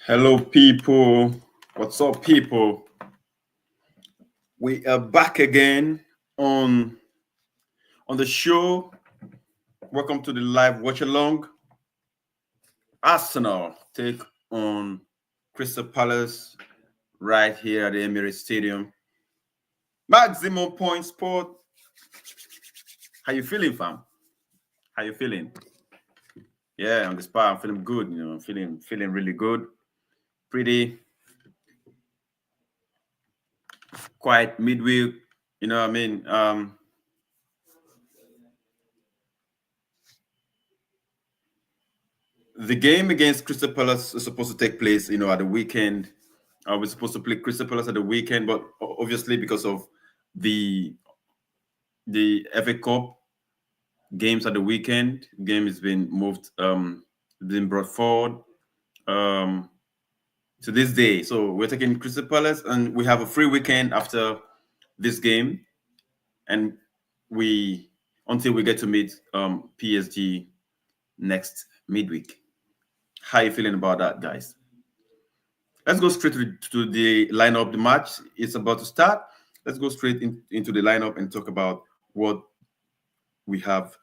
Hello, people. What's up, people? We are back again on the show. Welcome to the live watch along. Arsenal take on Crystal Palace right here at the Emirates Stadium. Maximum point sport. How you feeling, fam? How you feeling? Yeah, on the spot, I'm feeling good. I'm feeling really good. Pretty quite midweek. You know what I mean? The game against Crystal Palace is supposed to take place, at the weekend. We're supposed to play Crystal Palace at the weekend, but obviously because of the FA Cup games at the weekend, game has been moved, been brought forward um, to this day. So we're taking Crystal Palace, and we have a free weekend after this game, and we until we get to meet PSG next midweek. How you feeling about that, guys? Let's go straight to the lineup. The match is about to start. Let's go straight into the lineup and talk about what we have,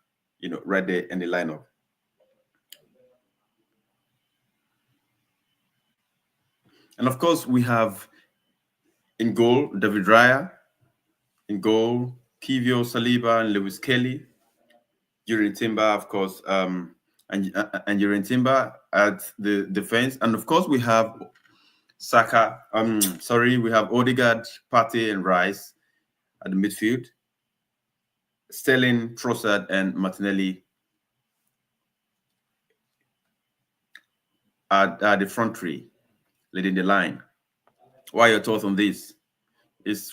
right there in the lineup. And of course, we have in goal David Raya, in goal Kivio Saliba and Lewis Kelly, Jurien Timber, of course, and Jurien Timber at the defense, and of course we have Saka. We have Odegaard, Partey, and Rice at the midfield. Sterling, Trossard, and Martinelli are the front three leading the line. What are your thoughts on this?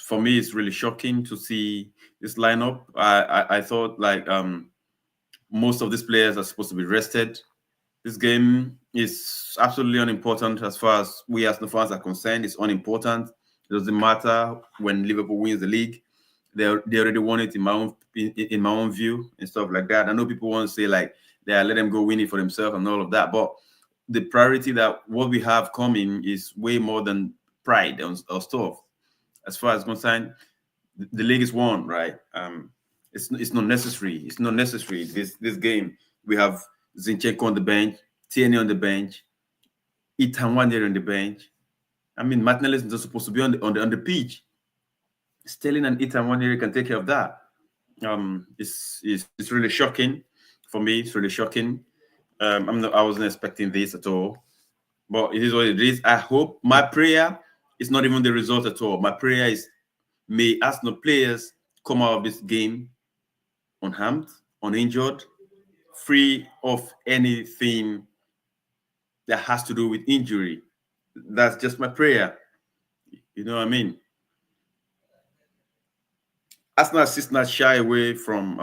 For me, it's really shocking to see this lineup. I thought like most of these players are supposed to be rested. This game is absolutely unimportant as far as we as the fans are concerned. It's unimportant. It doesn't matter when Liverpool wins the league. They already won it in my own view and stuff like that. I know people want to say like, yeah, let them go win it for themselves and all of that, but the priority that what we have coming is way more than pride or stuff. As far as concerned, the league is won, right? It's not necessary. It's not necessary. This game we have Zinchenko on the bench, Tierney on the bench, Ethan Wander on the bench. I mean, Martinelli is not supposed to be on the pitch. Sterling and Ethan Wander can take care of that. It's really shocking for me. It's really shocking. I wasn't expecting this at all, but it is what it is. I hope my prayer is not even the result at all. My prayer is may Arsenal players come out of this game unharmed, uninjured, free of anything that has to do with injury. That's just my prayer. You know what I mean? Arsenal is not shy away from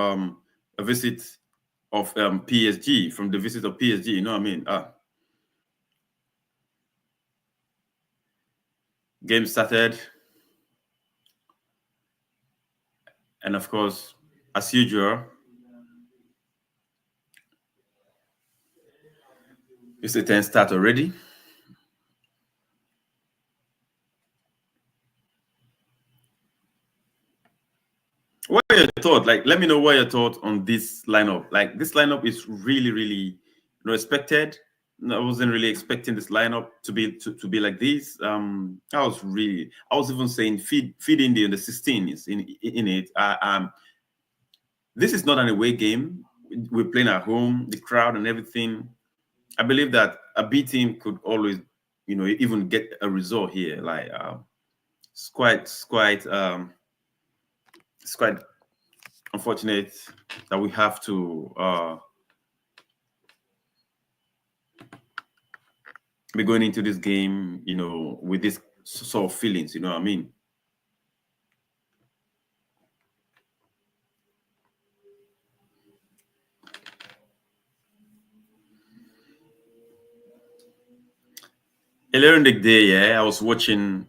a visit of PSG, from the visit of PSG. You know what I mean? Game started. And of course, as usual, it's the 10 start already. What are your thoughts? Like, let me know what your thoughts on this lineup. Like, this lineup is really, really, expected. I wasn't really expecting this lineup to be like this. I was even saying feed in the 16 is in it. This is not an away game. We're playing at home, the crowd and everything. I believe that a B team could always, even get a result here. Like, it's quite unfortunate that we have to be going into this game, with this sort of feelings. You know what I mean? Earlier in the day, yeah, I was watching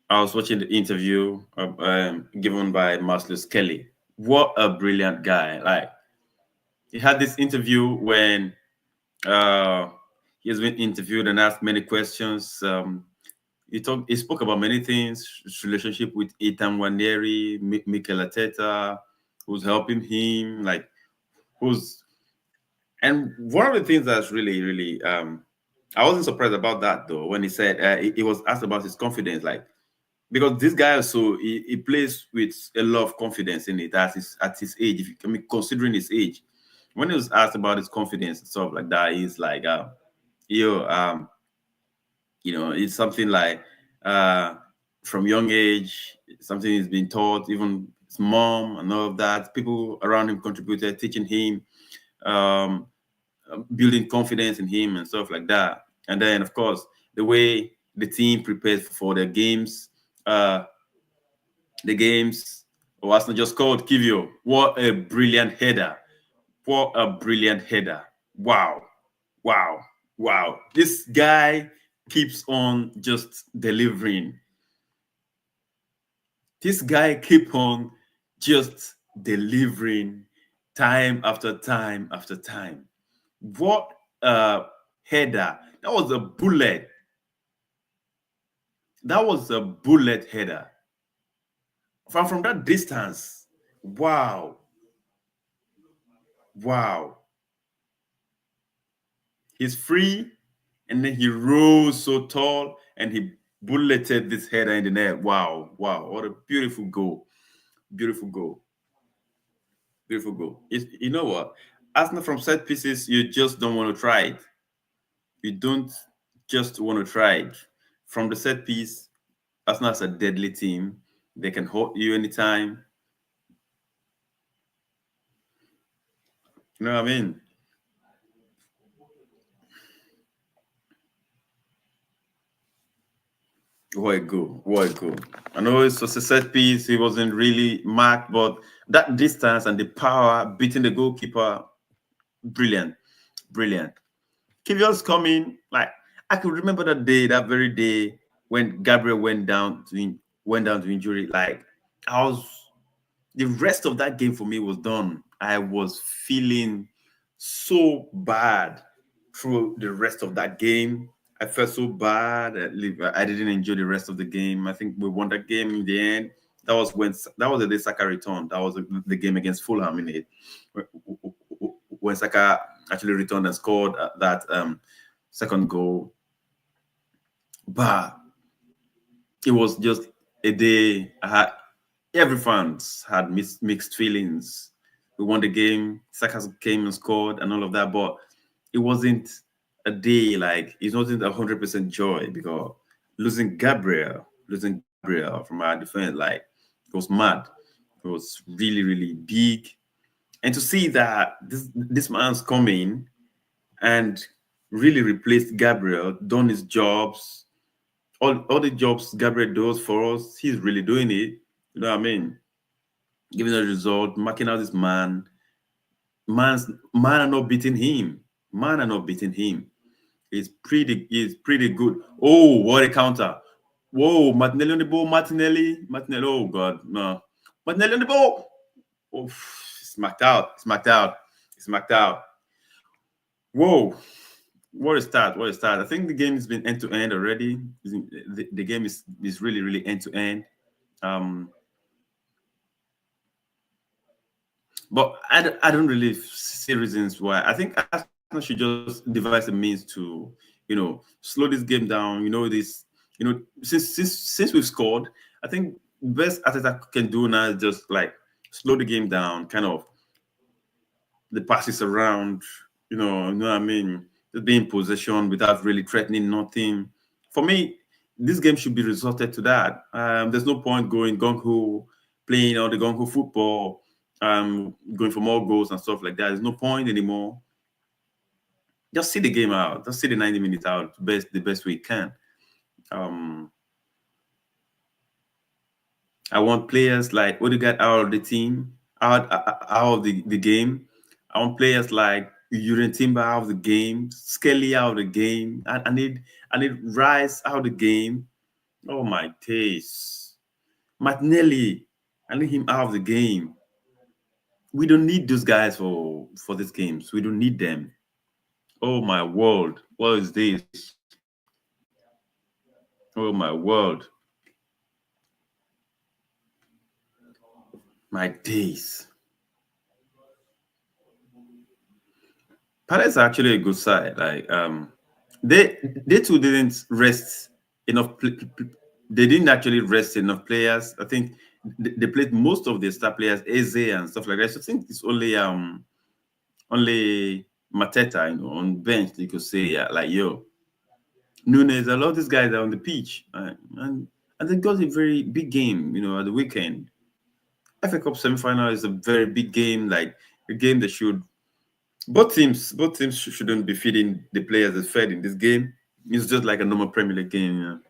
the interview given by Marcellus Kelly. What a brilliant guy! Like, he had this interview when He's been interviewed and asked many questions. He spoke about many things, his relationship with Ethan Waneri, Mikel Arteta, who's helping him, like who's and one of the things that's really I wasn't surprised about that though when he said he was asked about his confidence, like because this guy also he plays with a lot of confidence in it at his age. If you, I mean, considering his age, when he was asked about his confidence and stuff like that, he's like, yo, it's something like uh, from young age, something he's been taught, even his mom and all of that. People around him contributed, teaching him, um, building confidence in him and stuff like that. And then, of course, the way the team prepares for uh, the games, Arsenal just called Kivio. What a brilliant header! What a brilliant header! Wow, wow, wow! This guy keeps on just delivering. This guy keep on just delivering time after time after time. What a header! That was a bullet. That was a bullet header from that distance. Wow, wow! He's free, and then he rose so tall, and he bulleted this header in the net. Wow, wow! What a beautiful goal! Beautiful goal! Beautiful goal. You know what? Arsenal from set pieces, you just don't want to try it. You don't just want to try it. From the set piece, Arsenal is a deadly team. They can hold you anytime. You know what I mean? What a goal. What a goal. I know it was a set piece. He wasn't really marked, but that distance and the power beating the goalkeeper, brilliant. Brilliant. Kivio's coming. Like I could remember that day, that very day when Gabriel went down to injury. Like I was the rest of that game for me was done. I was feeling so bad through the rest of that game. I felt so bad. I didn't enjoy the rest of the game. I think we won that game in the end. That was the day Saka returned. That was the game against Fulham in it, when Saka actually returned and scored that second goal. But it was just a day. Every fans had mixed feelings. We won the game. Saka came and scored and all of that, but it wasn't a day like it wasn't 100% joy because losing Gabriel from our defense, like it was mad. It was really big, and to see that this man's coming and really replaced Gabriel, done his jobs, all the jobs Gabriel does for us, he's really doing it. You know what I mean? Giving a result, marking out this man. Man are not beating him. Man are not beating him. He's pretty good. Oh, what a counter. Whoa, Martinelli on the ball, Martinelli. Oh God, no. Martinelli on the ball. Oh, smacked out. Smacked out. Smacked out. Whoa. What a start. What a start. I think the game has been end to end already. The game is really end to end. Um, But I don't really see reasons why. I think Arsenal should just devise a means to, slow this game down. Since we've scored, I think best Arteta can do now is just like slow the game down, kind of the passes around, you know what I mean? Just be in possession without really threatening nothing. For me, this game should be resorted to that. There's no point going gung ho, playing all the gung ho football, going for more goals and stuff like that. There's no point anymore. Just see the game out. Just see the 90 minutes out the best way you can. Um, I want players like Odegaard out of the team, out of the game. I want players like Urin Timber out of the game, Skelly out of the game. I need Rice out of the game. Oh my taste. Martinelli, I need him out of the game. We don't need those guys for these games. We don't need them. Oh my world. What is this? Oh my world. My days. Palace are actually a good side. Like they they too didn't rest enough. They didn't actually rest enough players. I think they played most of their star players, Eze and stuff like that. So I think it's only Mateta, on bench. You could say, yeah, like yo, Nunes. A lot of these guys are on the pitch, and they got a very big game. At the weekend. FA Cup semi-final is a very big game, like a game that should both teams shouldn't be feeding the players as fed in this game. It's just like a normal Premier League game.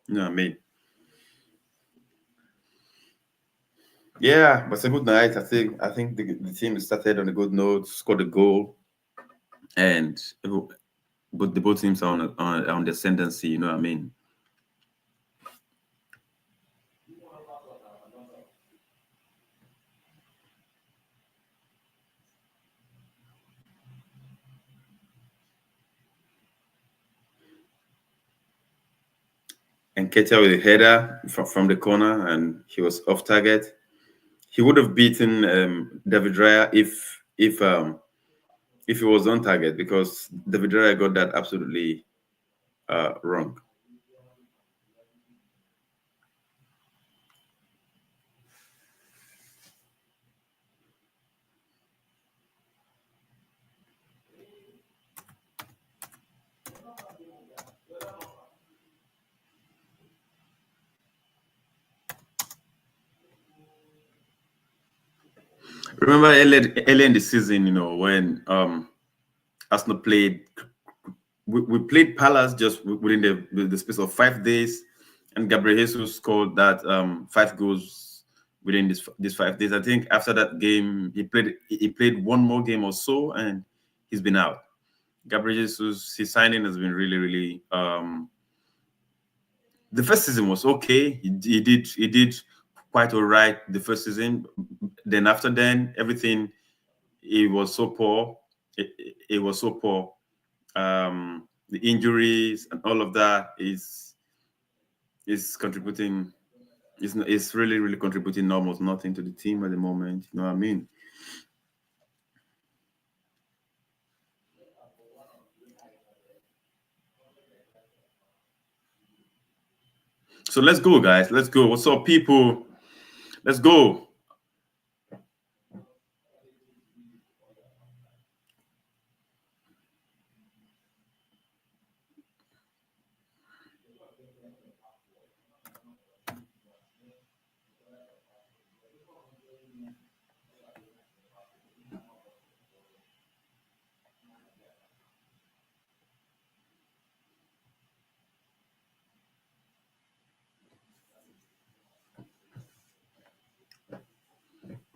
You know what I mean? Yeah, but it's a good night. I think the team started on a good note, scored a goal, and but the both teams are on the ascendancy. You know what I mean? And Ketia with a header from the corner, and he was off target. He would have beaten David Raya if he was on target, because David Raya got that absolutely wrong. Remember early in the season, when Arsenal played, we played Palace just within the space of 5 days, and Gabriel Jesus scored that 5 goals within these 5 days. I think after that game, he played one more game or so, and he's been out. Gabriel Jesus, his signing has been really, really. The first season was okay. He did quite all right the first season. Then after then, everything, it was so poor. It was so poor. The injuries and all of that is contributing. It's really, really contributing almost nothing to the team at the moment. You know what I mean? So let's go, guys. Let's go. What's up, people? Let's go.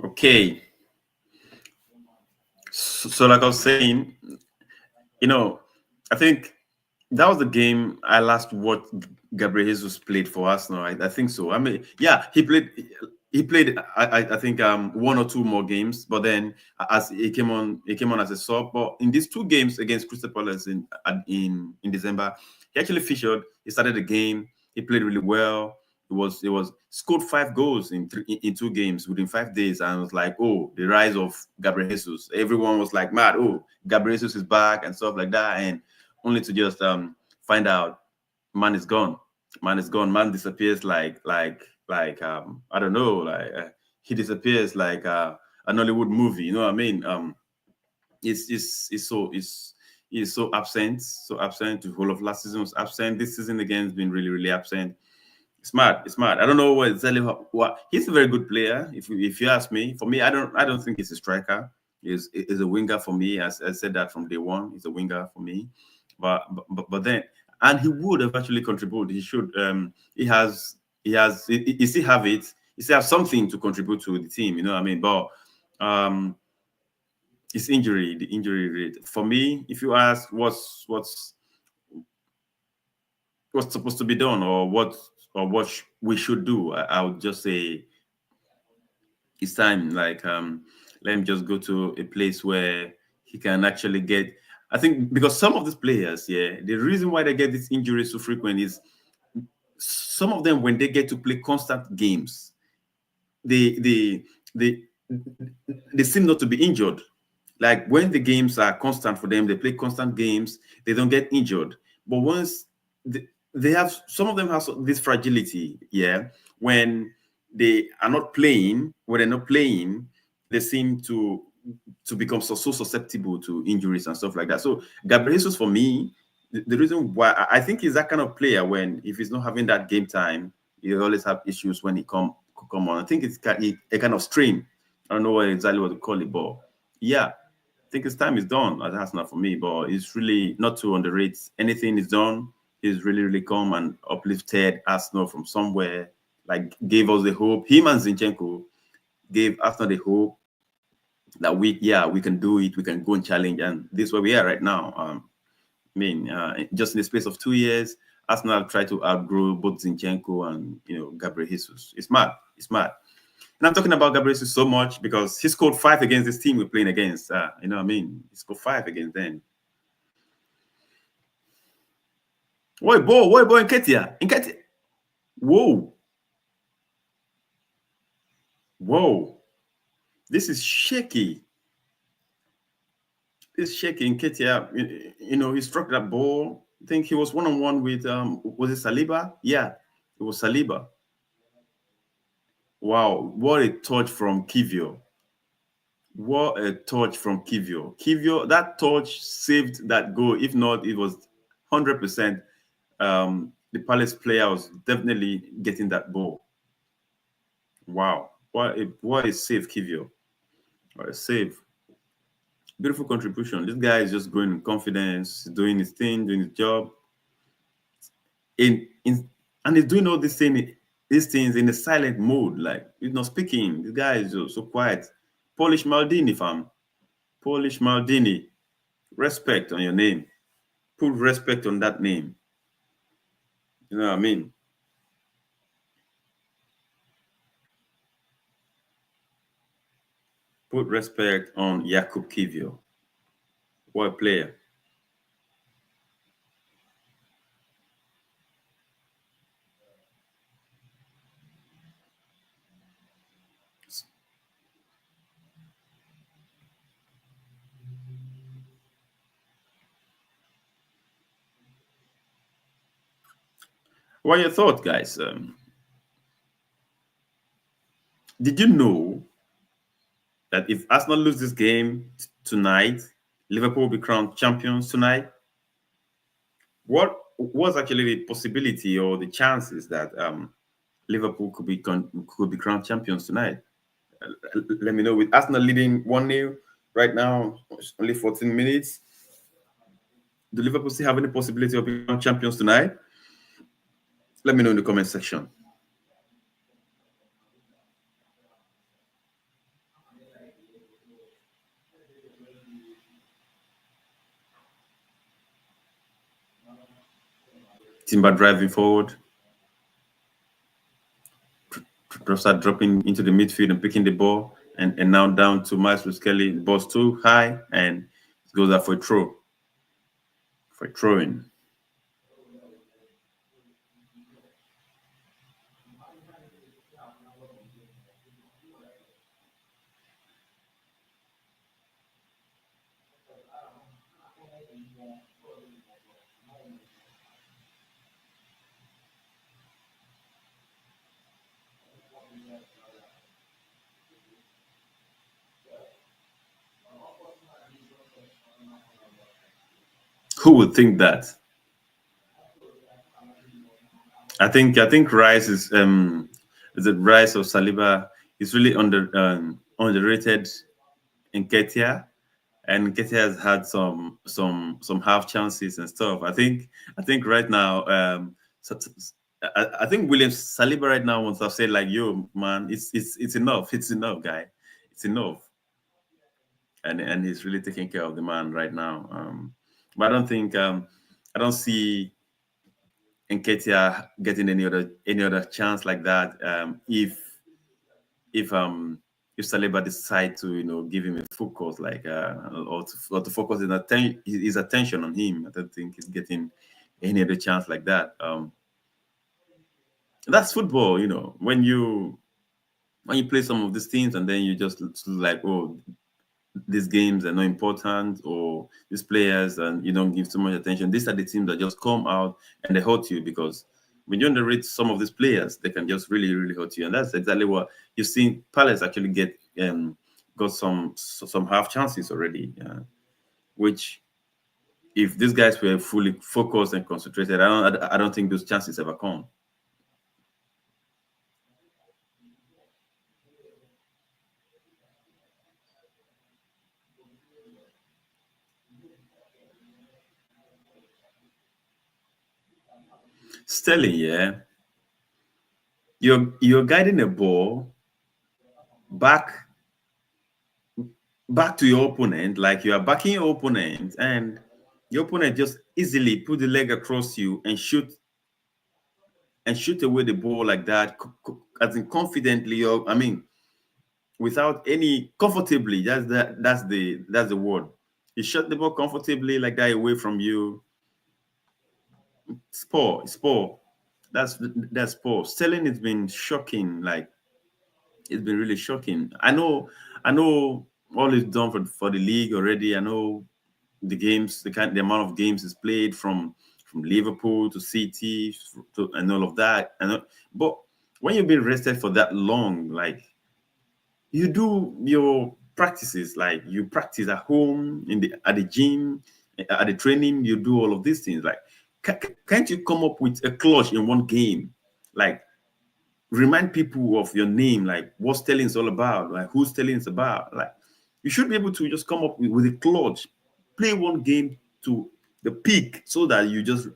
Okay. So like I was saying, you know, I think that was the game I last watched Gabriel Jesus played for Arsenal. I think so. I mean, yeah, he played. He played. I think one or two more games, but then as he came on as a sub. But in these 2 games against Crystal Palace in December, he actually featured. He started the game. He played really well. It was scored 5 goals in 2 games within 5 days, and it was like, oh, the rise of Gabriel Jesus. Everyone was like mad. Oh, Gabriel Jesus is back and stuff like that, and only to just find out man is gone. Man is gone. Man disappears like I don't know, like he disappears like an Hollywood movie. You know what I mean? It's so absent, so absent. The whole of last season was absent. This season again has been really, really absent. It's mad. It's mad. I don't know what exactly what he's a very good player. If you ask me, for me, I don't think he's a striker. He's a winger for me. As I said that from day one, he's a winger for me. But then, and he would have actually contributed. He should. He still have it. He still have something to contribute to the team. You know what I mean? But um, his injury, the injury rate. For me, if you ask what's supposed to be done, or what we should do, I would just say it's time. Like let him just go to a place where he can actually get. I think because some of these players, yeah, the reason why they get these injuries so frequent is some of them when they get to play constant games, they they they they seem not to be injured. Like when the games are constant for them, they play constant games, they don't get injured. But once they have, some of them have this fragility, yeah. When they are not playing, when they're not playing, they seem to become so susceptible to injuries and stuff like that. So Gabriel Jesus, for me, the reason why I think he's that kind of player, when if he's not having that game time, he always have issues when he come on. I think it's a kind of strain. I don't know what exactly what to call it, but yeah, I think his time is done. That's not for me, but it's really not to underrate anything he's done. He's really, really come and uplifted Arsenal from somewhere, like gave us the hope. Him and Zinchenko gave Arsenal the hope that we can do it, we can go and challenge, and this is where we are right now. Just in the space of 2 years, Arsenal tried to outgrow both Zinchenko and Gabriel Jesus. It's mad. It's mad. And I'm talking about Gabriel Jesus so much because he scored 5 against this team we're playing against. You know what I mean? He scored 5 against them. Boy, Nketiah. Whoa. Whoa. This is shaky. This shaky Nketiah. He struck that ball. I think he was one-on-one with was it Saliba? Yeah, it was Saliba. Wow, what a touch from Kivio. What a touch from Kivio. Kivio, that touch saved that goal. If not, it was 100%. The Palace player was definitely getting that ball. Wow. What a save, Kivio. What a save. Beautiful contribution. This guy is just growing in confidence, doing his thing, doing his job. And he's doing all these things in a silent mode, like he's not speaking. This guy is just so quiet. Polish Maldini, fam. Polish Maldini. Respect on your name. Put respect on that name. You know what I mean? Put respect on Jakub Kivio. What a player. What are your thoughts, guys? Did you know that if Arsenal lose this game tonight, Liverpool will be crowned champions tonight? What was actually the possibility or the chances that Liverpool could be crowned champions tonight? Let me know. With Arsenal leading 1-0 right now, it's only 14 minutes. Do Liverpool still have any possibility of becoming champions tonight? Let me know in the comment section. Timber driving forward. Start dropping into the midfield and picking the ball. And now down to Miles Kelly. The ball's too high and it goes out for a throw. For a throw-in. Who would think that? I think Rice is the Rice of Saliba is really underrated in Ketia, and Ketia has had some half chances and stuff. I think right now I think William Saliba right now wants to have said like, yo man, it's enough, it's enough, guy, it's enough, and he's really taking care of the man right now. But I don't see Nketiah getting any other chance like that. If if Saliba decide to give him a focus like or to focus his attention on him. I don't think he's getting any other chance like that. That's football, when you play some of these things and then you just like, oh, these games are not important, or these players, and you don't give too much attention. These are the teams that just come out and they hurt you, because when you underrate some of these players, they can just really, really hurt you. And that's exactly what you've seen Palace actually got some half chances already, which if these guys were fully focused and concentrated, I don't think those chances ever come. Sterling, yeah, you're guiding a ball back back to your opponent, like you are backing your opponent, and your opponent just easily put the leg across you and shoot away the ball like that, as in confidently, or I mean, without any comfortably. That's the word. He shot the ball comfortably like that away from you. It's poor. That's poor. Sterling has been shocking. Like, it's been really shocking. I know all is done for the league already. I know the games, the amount of games is played from Liverpool to City and all of that. But when you've been rested for that long, like, you do your practices, like you practice at home, at the gym, at the training, you do all of these things. Like, can't you come up with a clutch in one game? Like, remind people of your name, like what Sterling is all about, like who Sterling is about. Like, you should be able to just come up with a clutch, play one game to the peak, so that you just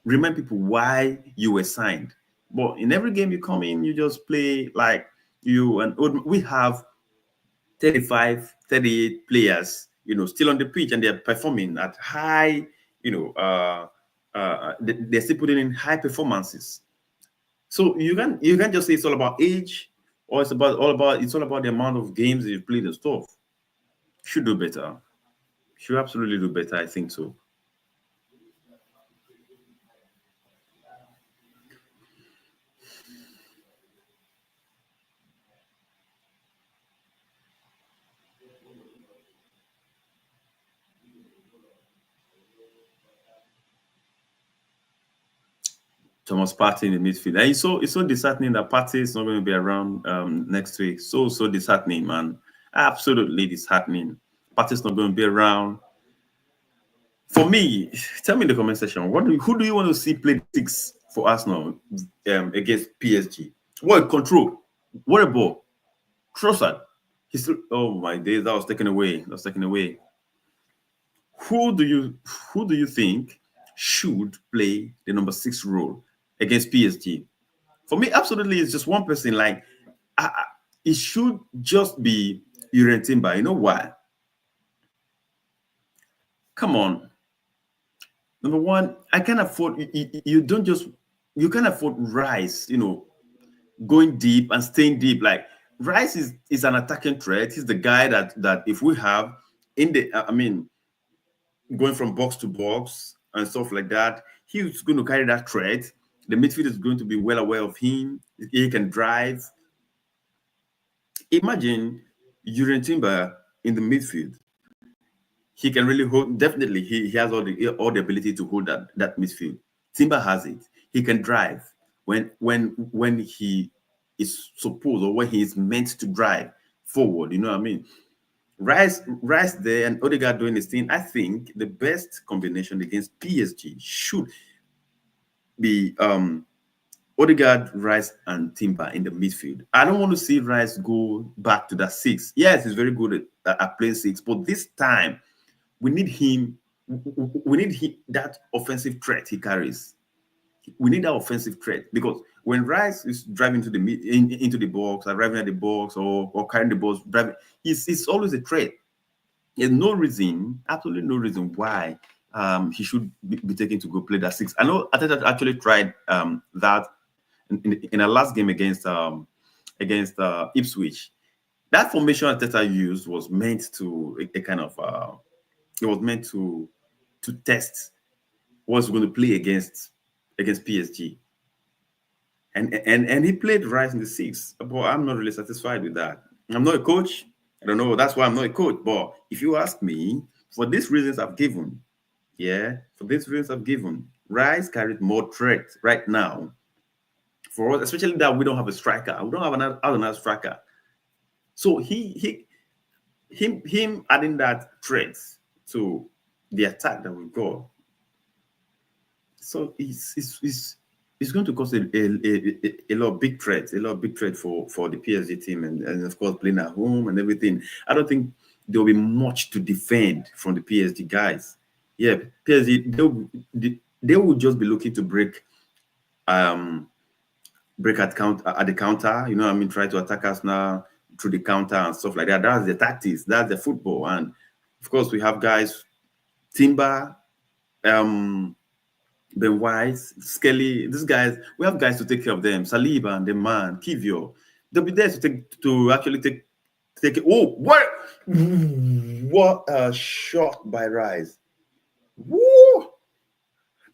remind people why you were signed. But in every game you come in, you just play like we have 35, 38 players, still on the pitch, and they're performing at high, they're still putting in high performances. So you can just say it's all about age, or it's all about the amount of games you've played and stuff. Should do better. Should absolutely do better. I think so. Thomas Partey in the midfield. And it's so disheartening that Partey is not going to be around next week. So disheartening, man. Absolutely disheartening. Partey's not going to be around. For me, tell me in the comment section, who do you want to see play six for Arsenal against PSG? What control? What a ball! Trossard. Oh my days, that was taken away. That was taken away. Who do you who do you think should play the number six role against PSG? For me, absolutely, it's just one person. Like, it should just be Uriel Timber. You know why? Come on. Number one, I can afford. You don't just. You can afford Rice. Going deep and staying deep. Like, Rice is an attacking threat. He's the guy that if we have in the. I mean, going from box to box and stuff like that, he's going to carry that threat. The midfield is going to be well aware of him. He can drive. Imagine Uriel Timber in the midfield. He can really hold. Definitely, he has all the ability to hold that midfield. Timber has it. He can drive when he is supposed, or when he is meant to drive forward. You know what I mean? Rice there and Odegaard doing his thing. I think the best combination against PSG should be Odegaard, Rice, and Timber in the midfield. I don't want to see Rice go back to that six. Yes, he's very good at playing six, but this time we need him. We need that offensive threat he carries. We need that offensive threat, because when Rice is driving to into the box, arriving at the box, or carrying the balls, driving, he's always a threat. There's no reason, absolutely no reason why he should be taken to go play that six. I know Ateta actually tried that in a last game against Ipswich. That formation Arteta used was meant to a kind of it was meant to test what's going to play against PSG. And he played right in the six, but I'm not really satisfied with that. I'm not a coach. I don't know. That's why I'm not a coach. But if you ask me, for these reasons I've given, yeah, for these reasons I've given, Rice carried more threat right now for us, especially that we don't have a striker. We don't have another striker. So him adding that threat to the attack that we've got. So it's going to cause a lot of big threats, for the PSG team, and of course playing at home and everything. I don't think there'll be much to defend from the PSG guys. Yeah, PSG they will just be looking to um break at the counter. You know what I mean? Try to attack us now through the counter and stuff like that. That's the tactics. That's the football. And of course we have guys Timber, Ben White, Skelly, these guys, we have guys to take care of them. Saliba and the man, Kivio. They'll be there to actually take it. Oh, what a shot by Rice. Woo!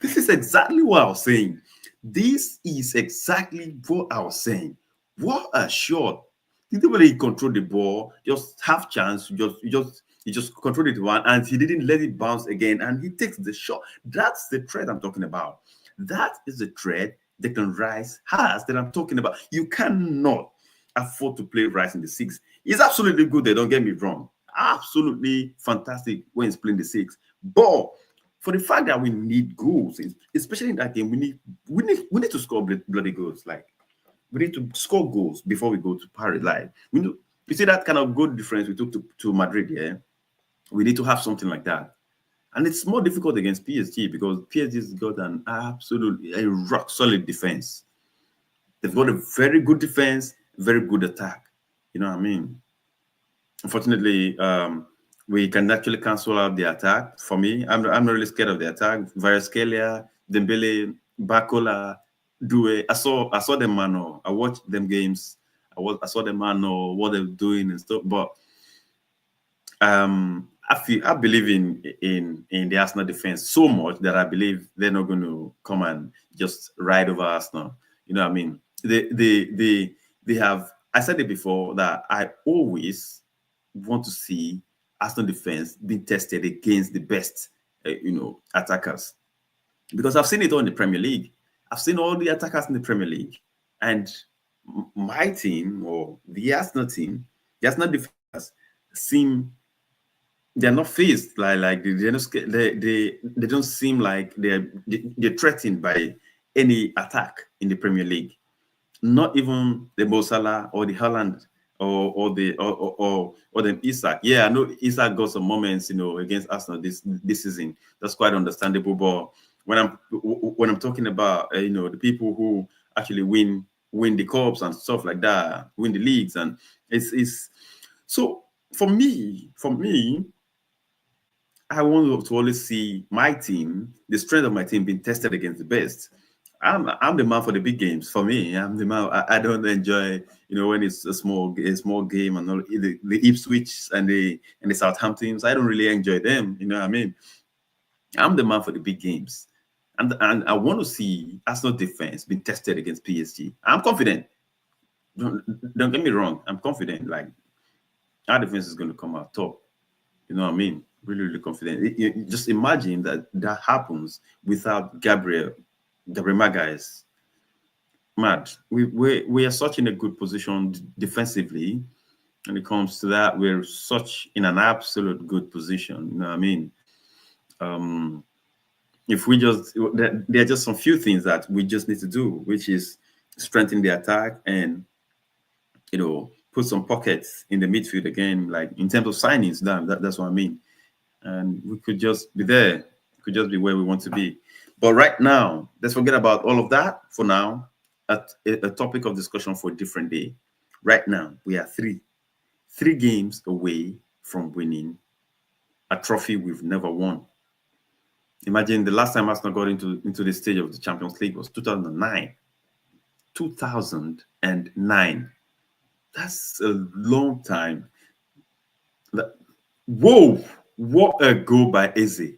This is exactly what I was saying. This is exactly what I was saying. What a shot. Didn't really control the ball, just half chance, he just controlled it one and he didn't let it bounce again and he takes the shot. That's the threat I'm talking about. That is the threat Declan Rice has that I'm talking about. You cannot afford to play Rice in the six. He's absolutely good there, don't get me wrong. Absolutely fantastic when he's playing the six. But for the fact that we need goals, especially in that game, we need to score bloody goals. Like we need to score goals before we go to Paris. Like you see that kind of goal difference we took to Madrid, yeah. We need to have something like that. And it's more difficult against PSG because PSG's got an absolutely a rock solid defense. They've got a very good defense, very good attack. You know what I mean? Unfortunately, we can actually cancel out the attack. For me, I'm not really scared of the attack. Varaskelia, Dembele, Bakola, Due. I saw them man. I watched them games. I saw them man what they're doing and stuff. But I believe in the Arsenal defense so much that I believe they're not going to come and just ride over Arsenal. You know what I mean? They have. I said it before that I always want to see Arsenal defense being tested against the best, attackers, because I've seen it all in the Premier League. I've seen all the attackers in the Premier League, and my team or the Arsenal defenders seem they're not phased like they're not scared. They don't seem like they're threatened by any attack in the Premier League. Not even the Mo Salah or the Haaland or the Isak. Yeah, I know Isak got some moments, against Arsenal this season. That's quite understandable. But when I'm talking about the people who actually win the cups and stuff like that, win the leagues, and it's so for me, I want to always see my team, the strength of my team, being tested against the best. I'm the man for the big games. For me, I'm the man. I don't enjoy, when it's a small game and all the Ipswich and the Southamptons. I don't really enjoy them. You know what I mean? I'm the man for the big games, and I want to see Arsenal defense being tested against PSG. I'm confident. Don't get me wrong. I'm confident. Like our defense is going to come out top. You know what I mean? Really, really confident. Just imagine that happens without Gabriel Magalhaes. Mad. We are such in a good position defensively when it comes to that. We're such in an absolute good position. You know what I mean? If we just there are just some few things that we just need to do, which is strengthen the attack and put some pockets in the midfield again, like in terms of signings. That's what I mean. And we could just be there. We could just be where we want to be. But right now, let's forget about all of that for now. A topic of discussion for a different day. Right now, we are three games away from winning a trophy we've never won. Imagine the last time Arsenal got into the stage of the Champions League was 2009. 2009. That's a long time. That- Whoa! What a goal by Eze!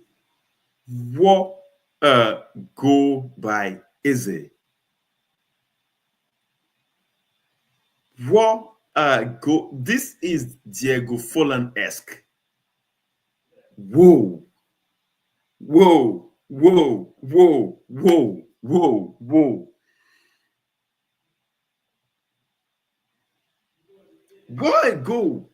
What a goal by Eze! What a goal! This is Diego Forlan esque. Whoa! Whoa! Whoa! Whoa! Whoa! Whoa! Whoa! What a goal!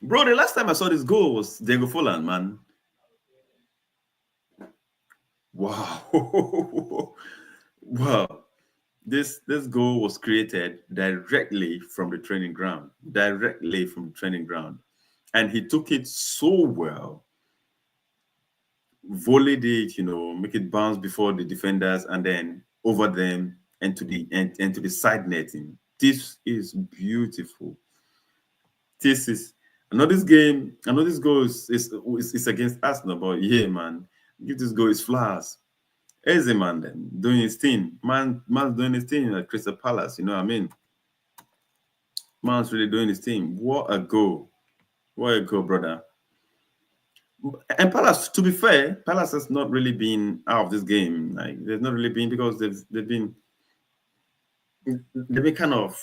Bro, the last time I saw this goal was Diego Forlan, man. Wow. Wow. This goal was created directly from the training ground. Directly from the training ground. And he took it so well, volleyed it, make it bounce before the defenders and then over them and to the side netting. This is beautiful. This is I know this game. I know this goal is against Arsenal, but yeah, man, give this goal his flowers. Easy man, then doing his thing. Man's doing his thing at Crystal Palace. You know what I mean? Man's really doing his thing. What a goal! What a goal, brother. And Palace, to be fair, Palace has not really been out of this game. Like they've not really been because they've been kind of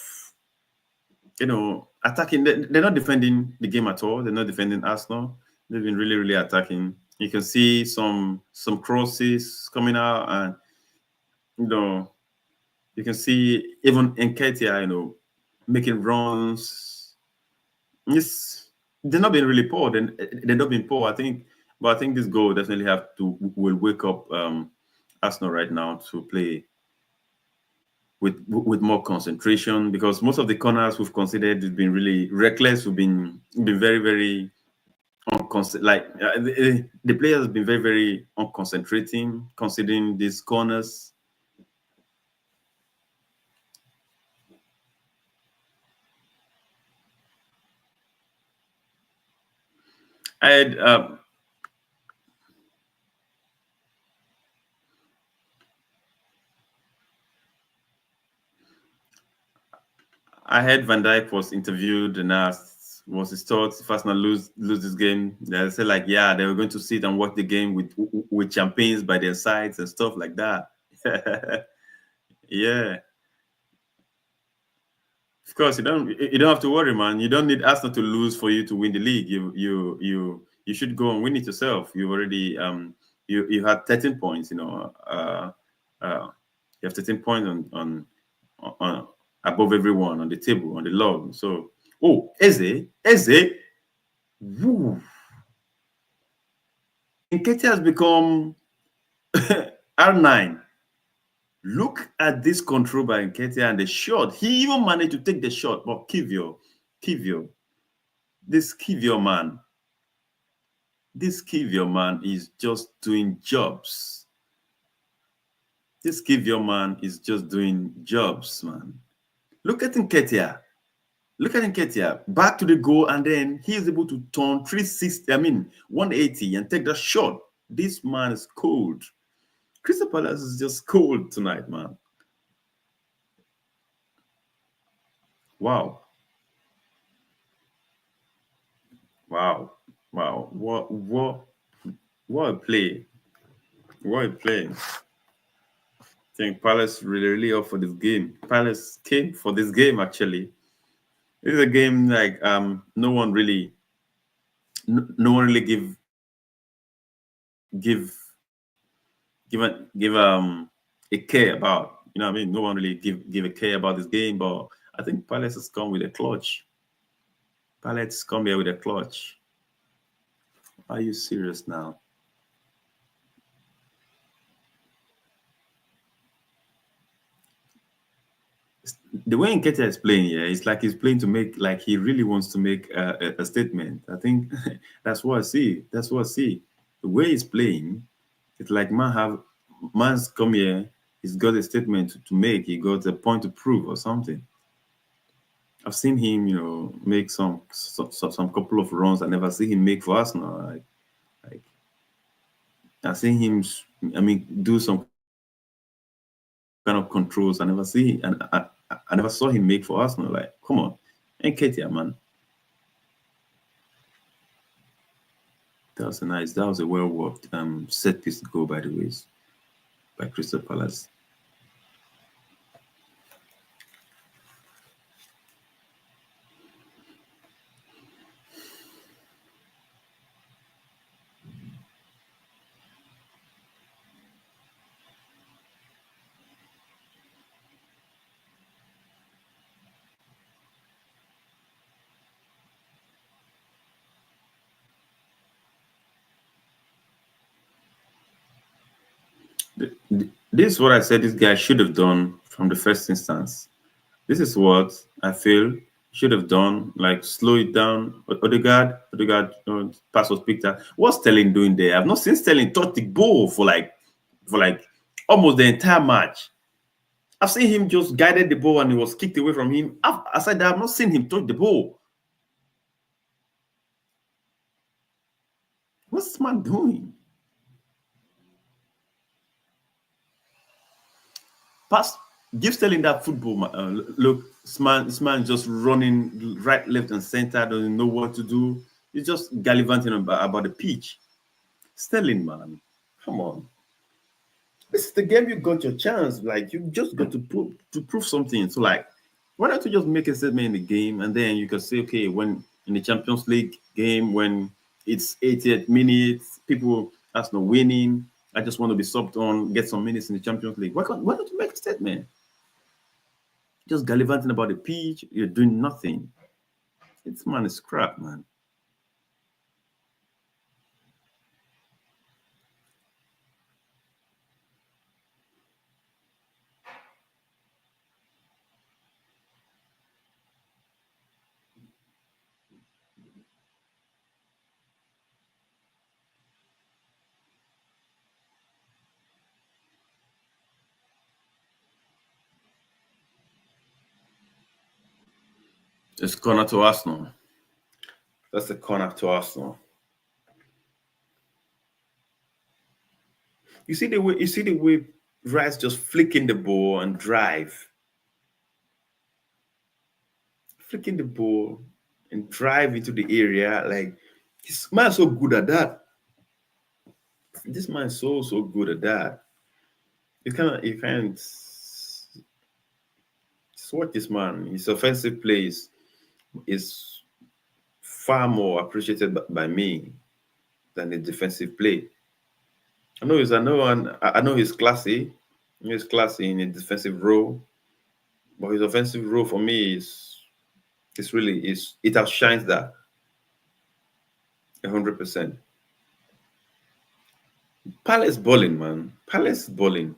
attacking. They're not defending the game at all. They're not defending Arsenal. They've been really, really attacking. You can see some crosses coming out, and you know you can see even Nketiah, making runs. It's they're not being really poor. They're not being poor. But I think this goal definitely will wake up Arsenal right now to play with more concentration because most of the corners we've considered has been really reckless. We've been very very the players have been very very unconcentrating considering these corners. I had I heard Van Dijk was interviewed and asked was his thoughts if Arsenal lose this game. They said like, yeah, they were going to sit and watch the game with champagnes by their sides and stuff like that. Yeah, of course you don't have to worry, man. You don't need Arsenal to lose for you to win the league. You should go and win it yourself. You've already you had 13 points. You have 13 points on above everyone on the table on the log. So Eze, woo. Nketiah has become R9. Look at this control by Nketiah and the shot. He even managed to take the shot, but Kivio, this Kivio man is just doing jobs. This Kivio man is just doing jobs, man. Look at Nketiah. Look at Nketiah. Back to the goal, and then he is able to turn 360, 180 and take that shot. This man is cold. Crystal Palace is just cold tonight, man. Wow. Wow. Wow. What a play. What a play. I think Palace really up for this game. Palace came for this game actually. This is a game like no one really give give a care about. You know what I mean? No one really give a care about this game, but I think Palace has come with a clutch. Palace come here with a clutch. Are you serious now? The way Nketiah is playing, yeah, it's like he's playing to make, like he really wants to make a statement. I think that's what I see. That's what I see. The way he's playing, it's like man's come here. He's got a statement to make. He got a point to prove or something. I've seen him, make some couple of runs. I never see him make for Arsenal. Like I've seen him. Do some kind of controls. I never see, and I never saw him make for Arsenal. Like, come on, Nketiah, man. That was a nice. That was a well worked set piece goal, by the way, by Crystal Palace. This is what I said. This guy should have done from the first instance. This is what I feel should have done. Like slow it down. Odegaard, pass was picked up. What's Sterling doing there? I've not seen Sterling touch the ball for like almost the entire match. I've seen him just guided the ball and it was kicked away from him. Aside that, I've not seen him touch the ball. What's this man doing? Pass, give Sterling that football. Look, this man just running right, left, and center, doesn't know what to do. He's just gallivanting about the pitch. Sterling, man, come on. This is the game you got your chance. Like you just got to prove something. So like, why don't you just make a statement in the game and then you can say, okay, when in the Champions League game when it's 80th minutes, people that's not winning. I just want to be subbed on, get some minutes in the Champions League. Why don't you make a statement? Just gallivanting about the pitch, you're doing nothing. It's man is crap, man. It's corner to Arsenal. That's the corner to Arsenal. You see the way Rice just flicking the ball and drive. Flicking the ball and drive into the area. Like this man's so good at that. This man's so good at that. You can't just watch this man. His offensive plays is far more appreciated by me than the defensive play. I know he's classy. He's classy in a defensive role, but his offensive role for me is really is it outshines that 100%. Palace bowling, man. Palace bowling.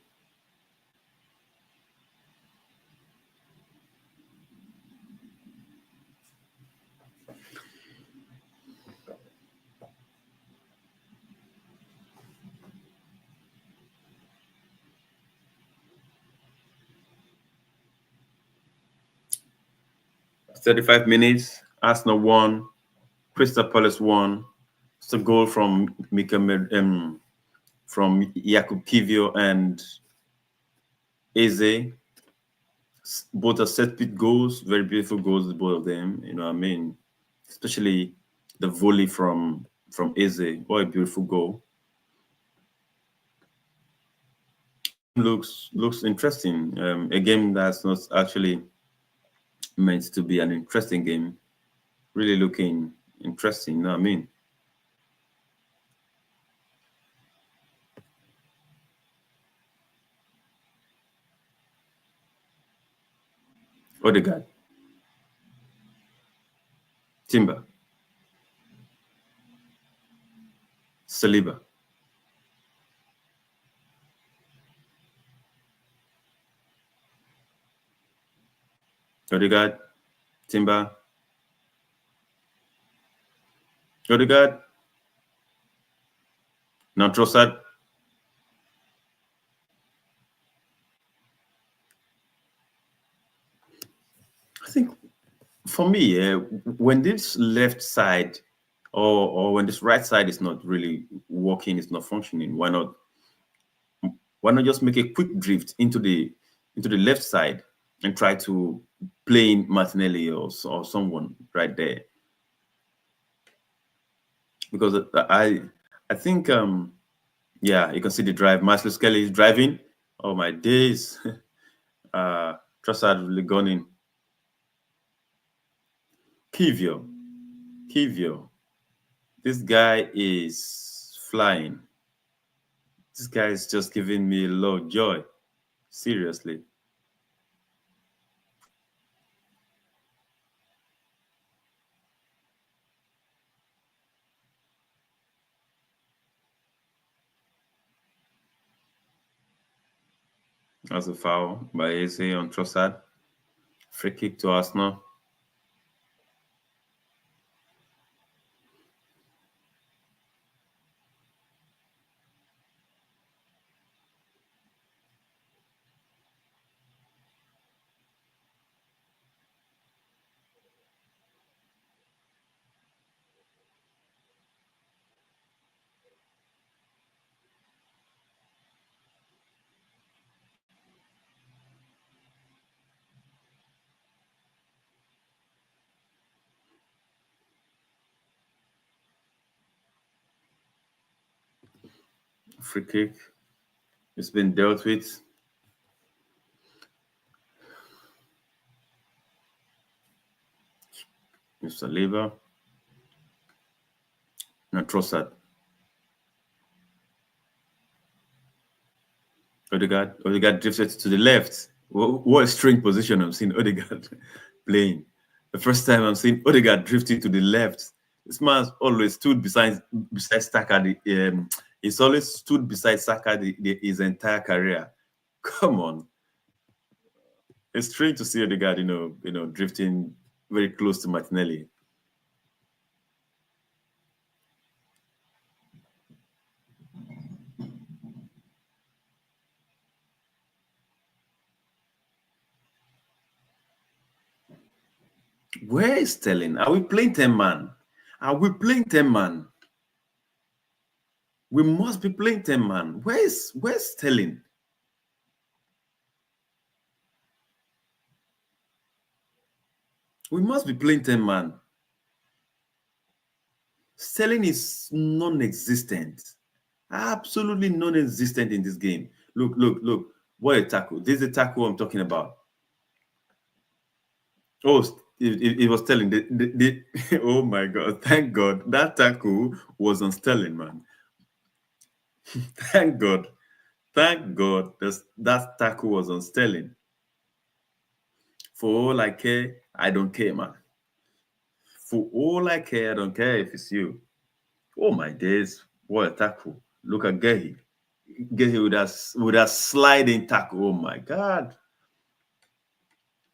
35 minutes. Arsenal won. Crystal Palace won. It's a goal from from Jakub Kivio and Eze. Both are set piece goals, very beautiful goals, both of them. You know what I mean? Especially the volley from Eze. What a beautiful goal. Looks interesting. A game that's not actually meant to be an interesting game. Really looking interesting, you know what I mean? Odegaard, Timber, Saliba, Odegaard, Timber, Odegaard, now Trossard. I think for me, when this left side or when this right side is not really working, it's not functioning, why not just make a quick drift into the left side and try to play in Martinelli or someone right there, because I think yeah, you can see the drive. Marcelo Skelly is driving. Oh my days. Trossard really gone in. Kivio. Kivio. This guy is flying. This guy is just giving me a lot of joy. Seriously. That's a foul by Eze on Trossard. Free kick to Arsenal. Free kick. It's been dealt with. Mr. Lever. No, Trossard. Odegaard drifted to the left. What a strange position I'm seeing Odegaard playing. The first time I'm seeing Odegaard drifting to the left. This man's always stood beside Saka. He's always stood beside Saka his entire career. Come on, it's strange to see Odegaard, drifting very close to Martinelli. Where is Sterling? Are we playing 10 man? Are we playing 10 man? We must be playing 10 man. Where's Sterling? We must be playing 10 man. Sterling is non-existent. Absolutely non-existent in this game. Look, look, look. What a tackle. This is the tackle I'm talking about. Oh, it was Sterling. Oh my God. Thank God. That tackle was on Sterling, man. Thank God. Thank God that tackle was on Sterling. For all I care, I don't care, man. For all I care, I don't care if it's you. Oh my days. What a tackle. Look at Gehi. Gehi with that sliding tackle. Oh my God.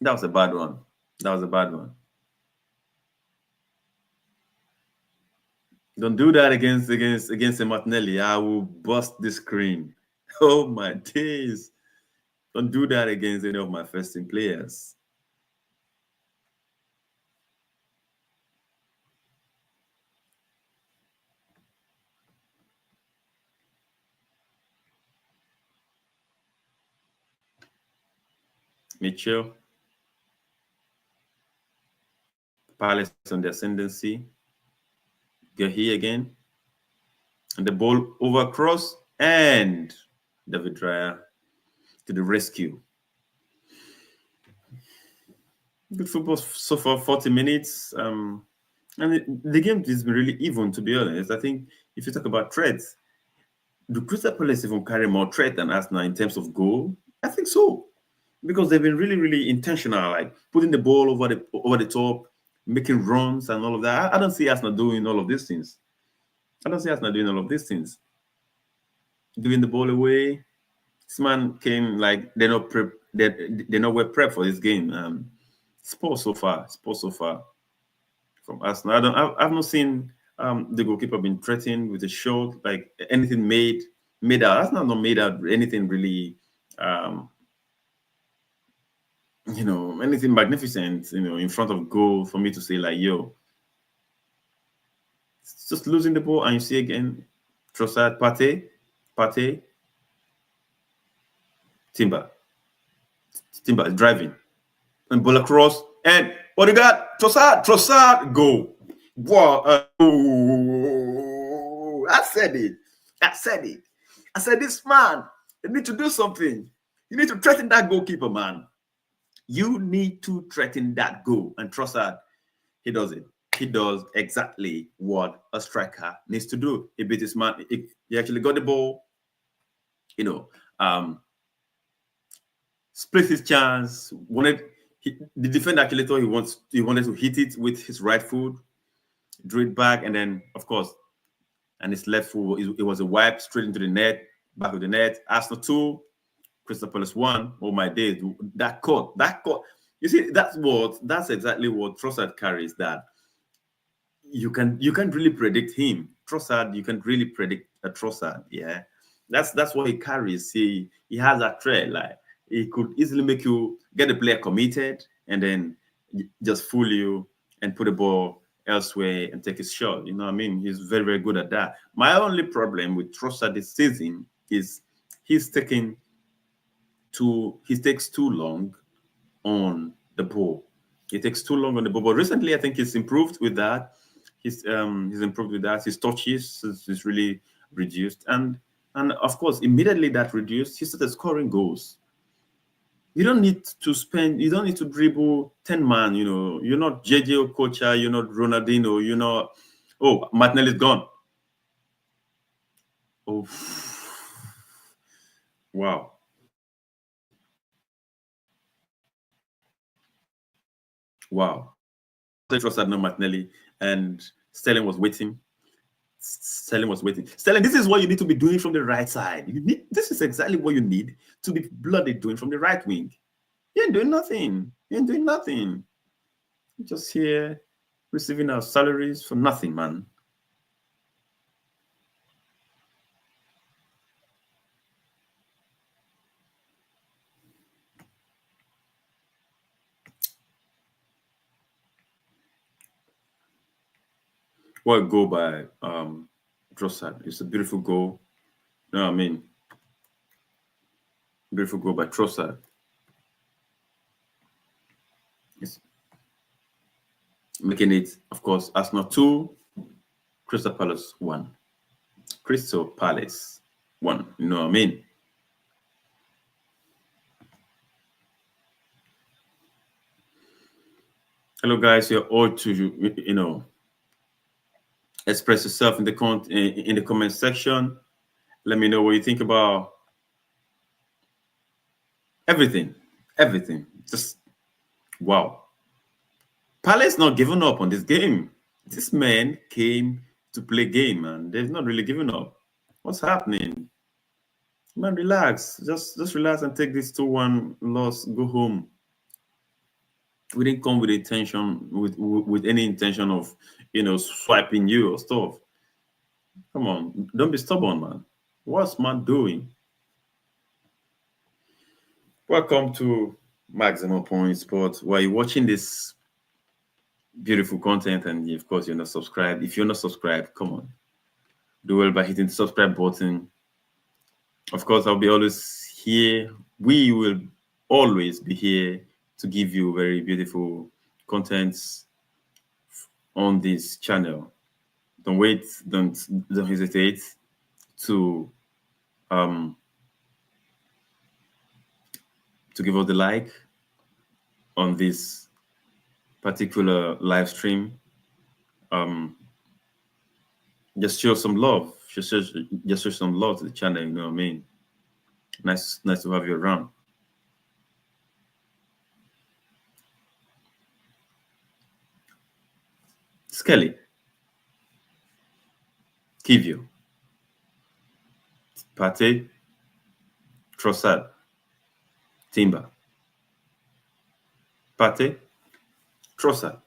That was a bad one. That was a bad one. Don't do that against a Martinelli. I will bust the screen. Oh my days. Don't do that against any of my first team players. Mitchell. Palace on the ascendancy. Gehi again. And the ball over cross, and David Raya to the rescue. Good football so far, 40 minutes. And the game has been really even, to be honest. I think if you talk about threats, do Crystal Palace even carry more threat than Arsenal in terms of goal? I think so. Because they've been really, really intentional, like putting the ball over the top, making runs and all of that. I don't see Arsenal doing all of these things. I don't see Arsenal doing all of these things. Giving the ball away. This man came like they're not well prepped for this game. Sports so far. Sports so far from Arsenal. I've not seen the goalkeeper been threatened with a shot, like anything made out. Arsenal not made out anything really anything magnificent, in front of goal for me to say like, yo, it's just losing the ball and you see again Trossard, Partey, Timber is driving. and ball across. And what you got? Trossard, go. Wow. I said it. I said it. I said, this man, you need to do something. You need to threaten that goalkeeper, man. You need to threaten that goal. And Trossard, he does it. He does exactly what a striker needs to do. He beat his man. He actually got the ball, you know, split his chance. The defender actually thought he wanted to hit it with his right foot, drew it back, and then of course, and his left foot, it was a wipe straight into the net, back of the net. Arsenal 2, Crystal Palace 1. Oh my days, that caught. You see, that's exactly what Trossard carries. That you can't really predict him. Trossard, you can really predict a Trossard. Yeah, that's what he carries. He has that trait. Like, he could easily make you get the player committed and then just fool you and put the ball elsewhere and take his shot. You know what I mean? He's very, very good at that. My only problem with Trossard this season is he's taking he takes too long on the ball. He takes too long on the ball. But recently, I think he's improved with that. He's improved with that. His touches is really reduced, and of course, immediately that reduced, he started scoring goals. You don't need to spend. You don't need to dribble 10 man. You know, you're not JJ Okocha. You're not Ronaldinho. You're not. Oh, Martinelli's gone. Oh, wow. Wow. I trusted no Martinelli, and Sterling was waiting. Sterling was waiting. Sterling, this is what you need to be doing from the right side. This is exactly what you need to be bloody doing from the right wing. You ain't doing nothing. You ain't doing nothing. You're just here receiving our salaries for nothing, man. What a goal by Trossard. It's a beautiful goal. You know what I mean? Beautiful goal by Trossard. It's making it, of course, Arsenal 2, Crystal Palace 1. Crystal Palace 1. You know what I mean? Hello, guys. You're all to express yourself in the comment section. Let me know what you think about everything. Everything. Just wow. Palace not giving up on this game. This man came to play game, man. They've not really given up. What's happening? Man, relax. Just relax and take this 2-1 loss. Go home. We didn't come with intention with any intention of swiping you or stuff. Come on, don't be stubborn, man. What's man doing? Welcome to Maximum Point Sports. While you're watching this beautiful content, and of course you're not subscribed. If you're not subscribed, come on, do well by hitting the subscribe button. Of course, I'll be always here. We will always be here to give you very beautiful contents on this channel. Don't wait, don't hesitate to give us the like on this particular live stream. Just show some love. Just show some love to the channel. You know what I mean? Nice to have you around. Skelly, Kivio, Pate, Trossard, Timber, Pate, Trossard,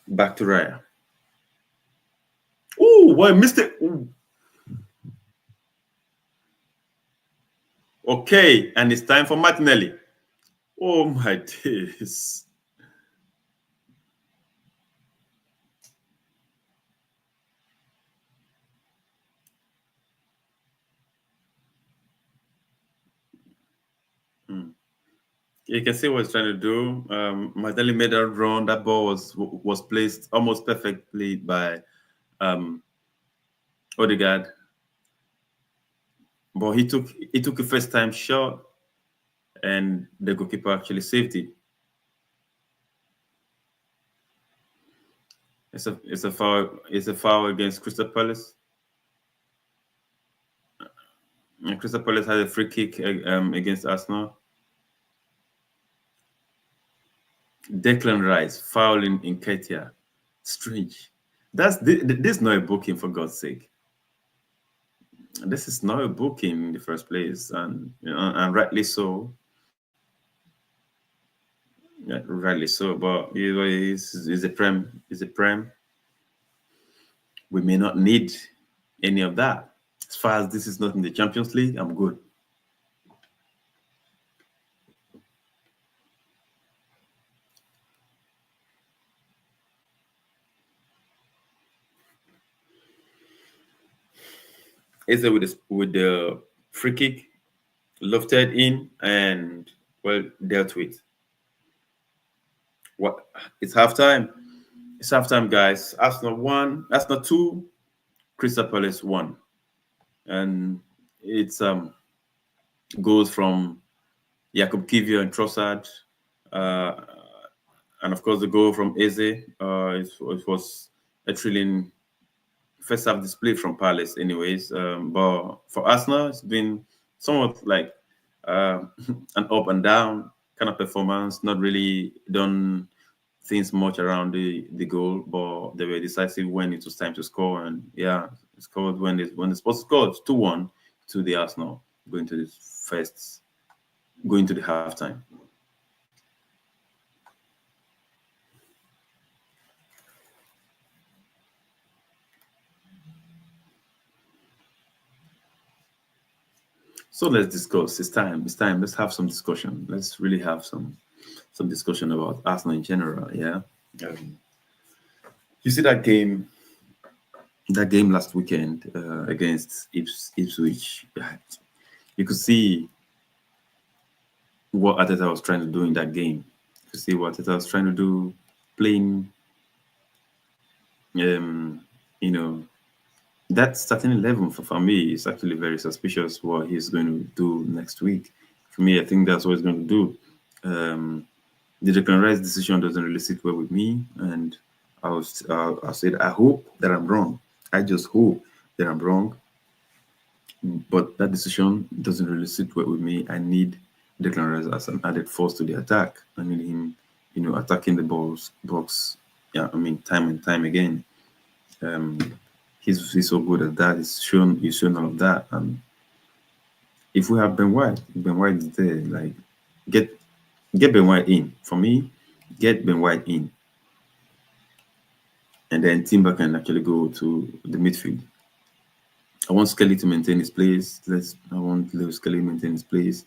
back to Raya. Oh, what a mistake. Ooh. Okay, and it's time for Martinelli. Oh my days. You can see what he's trying to do. Madeli made that run. That ball was placed almost perfectly by um, Odegaard, but he took a first time shot, and the goalkeeper actually saved it. It's a foul. It's a foul against Crystal Palace. And Crystal Palace had a free kick against Arsenal. Declan Rice fouling in Ketia. Strange. This is not a booking, for God's sake. This is not a booking in the first place, and and rightly so. Yeah, rightly so. But it's a prem. It's a prem. We may not need any of that. As far as this is not in the Champions League, I'm good. Is it with the free kick lofted in and well dealt with? What it's halftime. It's halftime, guys. Arsenal one. Arsenal two. Crystal Palace one. And it's goes from Jakub Kivior and Trossard, uh, and of course the goal from Eze. It was a thrilling first half display from Palace, anyways. But for Arsenal, it's been somewhat like uh, an up and down kind of performance. Not really done things much around the goal, but they were decisive when it was time to score. And yeah, it scored when the Spurs scored 2-1 to the Arsenal going to the first going to the halftime. So let's discuss. It's time. It's time. Let's have some discussion. Let's really have some discussion about Arsenal in general. Yeah. Um, you see that game last weekend against Ipswich. You could see what Ateta was trying to do in that game. You could see what Ateta was trying to do, playing. Um, you know, that starting 11 for me is actually very suspicious what he's going to do next week. For me, I think that's what he's going to do. The Declan Rice decision doesn't really sit well with me, and I said I hope that I'm wrong. I just hope that I'm wrong, but that decision doesn't really sit well with me. I need Declan Rice as an added force to the attack. I need him, attacking the box. Yeah, I mean, time and time again. Um, he's so good at that. He's shown all of that. And if we have Ben White is there. Like, get get Ben White in. For me, get Ben White in, and then Timber can actually go to the midfield. I want Skelly to maintain his place. I want Lewis Skelly to maintain his place.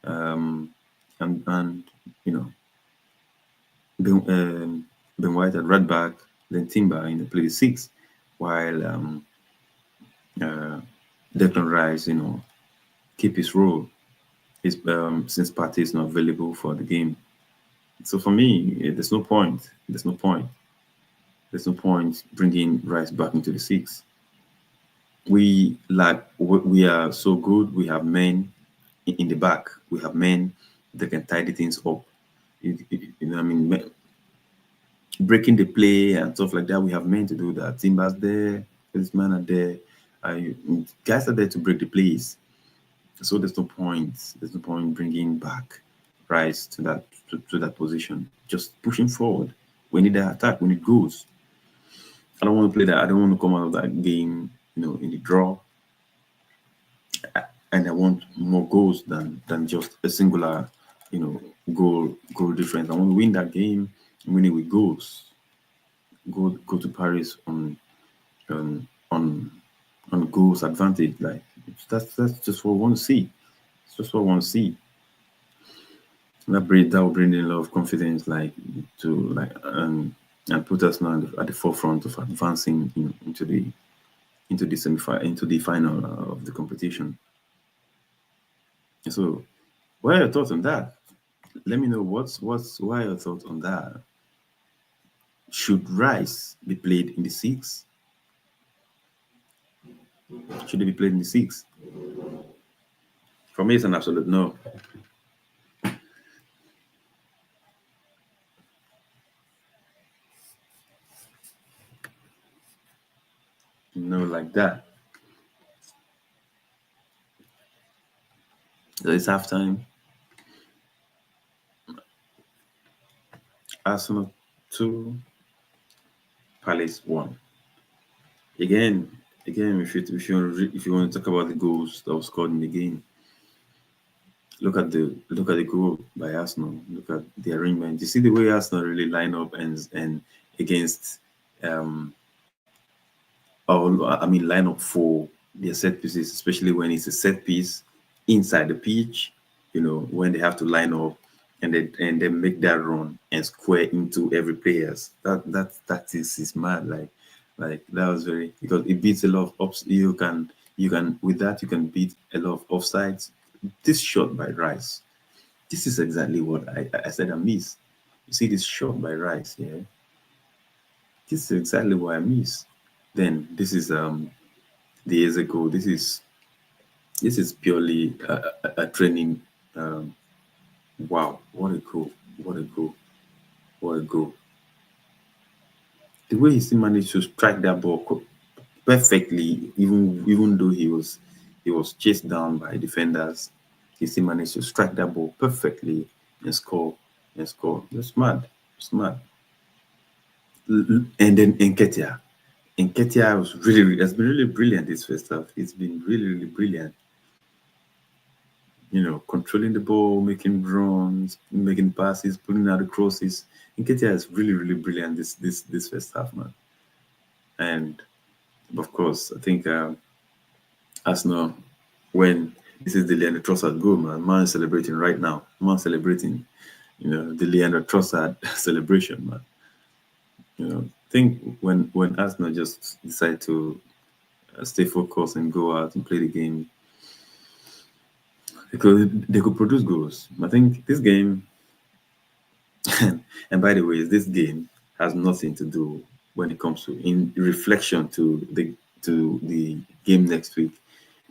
Um, and you know, Ben White at right back, then Timber in the place six, while uh, Declan Rice, keep his role. Since Partey is not available for the game. So for me, there's no point. There's no point. There's no point bringing Rice back into the six. We are so good. We have men in the back. We have men that can tidy things up. I mean, breaking the play and stuff like that. We have men to do that. Timbers there, this man are there. Guys are there to break the plays. So there's no point. There's no point bringing back Rice to that position. Just pushing forward. We need that attack. We need goals. I don't want to play that. I don't want to come out of that game, in the draw. And I want more goals than just a singular, goal difference. I want to win that game, win it with goals. Go to Paris um, on on goals advantage. Like, that's just what I want to see. It's just what I want to see. That will bring in a lot of confidence, like, to like and put us now at the forefront of advancing, into the into the final of the competition. So, what are your thoughts on that? Let me know why your thoughts on that. Should Rice be played in the six? Should he be played in the six? For me, it's an absolute no. No, like that. So it's halftime. Arsenal 2, Palace 1. Again, again, if you want to talk about the goals that was scored in the game, look at the goal by Arsenal. Look at the arrangement. You see the way Arsenal really line up and against line up for their set pieces, especially when it's a set piece inside the pitch. When they have to line up and then make that run and square into every players. That is mad. Like that was very, because it beats a lot of ups. You can with that you can beat a lot of offsides. This shot by Rice. This is exactly what I said I miss. You see this shot by Rice, yeah. This is exactly what I miss. Then this is the years ago. This is purely a training. Um, wow, what a goal! What a goal! What a goal! The way he still managed to strike that ball perfectly, even though he was chased down by defenders, he still managed to strike that ball perfectly and score and score. It's mad. It's mad. And then Nketiah has been really brilliant this first half. It's been really, really brilliant. Controlling the ball, making runs, making passes, putting out the crosses. Nketiah is really, really brilliant this first half, man. And of course, I think Arsenal, when this is the Leandro Trossard goal, man is celebrating right now. Man celebrating, the Leandro Trossard celebration, man. I think when Arsenal just decide to stay focused and go out and play the game, because they could produce goals. I think this game, and by the way, this game has nothing to do when it comes to in reflection to the game next week.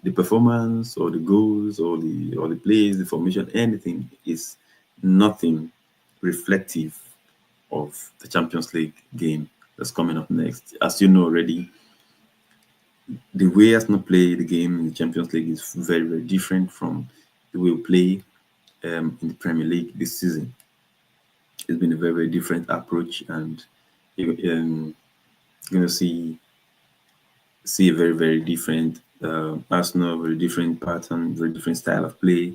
The performance or the goals or the plays, the formation, anything is nothing reflective of the Champions League game that's coming up next. As you know already, the way Arsenal play the game in the Champions League is very, very different from the way we play in the Premier League this season. It's been a very, very different approach, and you're gonna see a very, very different Arsenal, very different pattern, very different style of play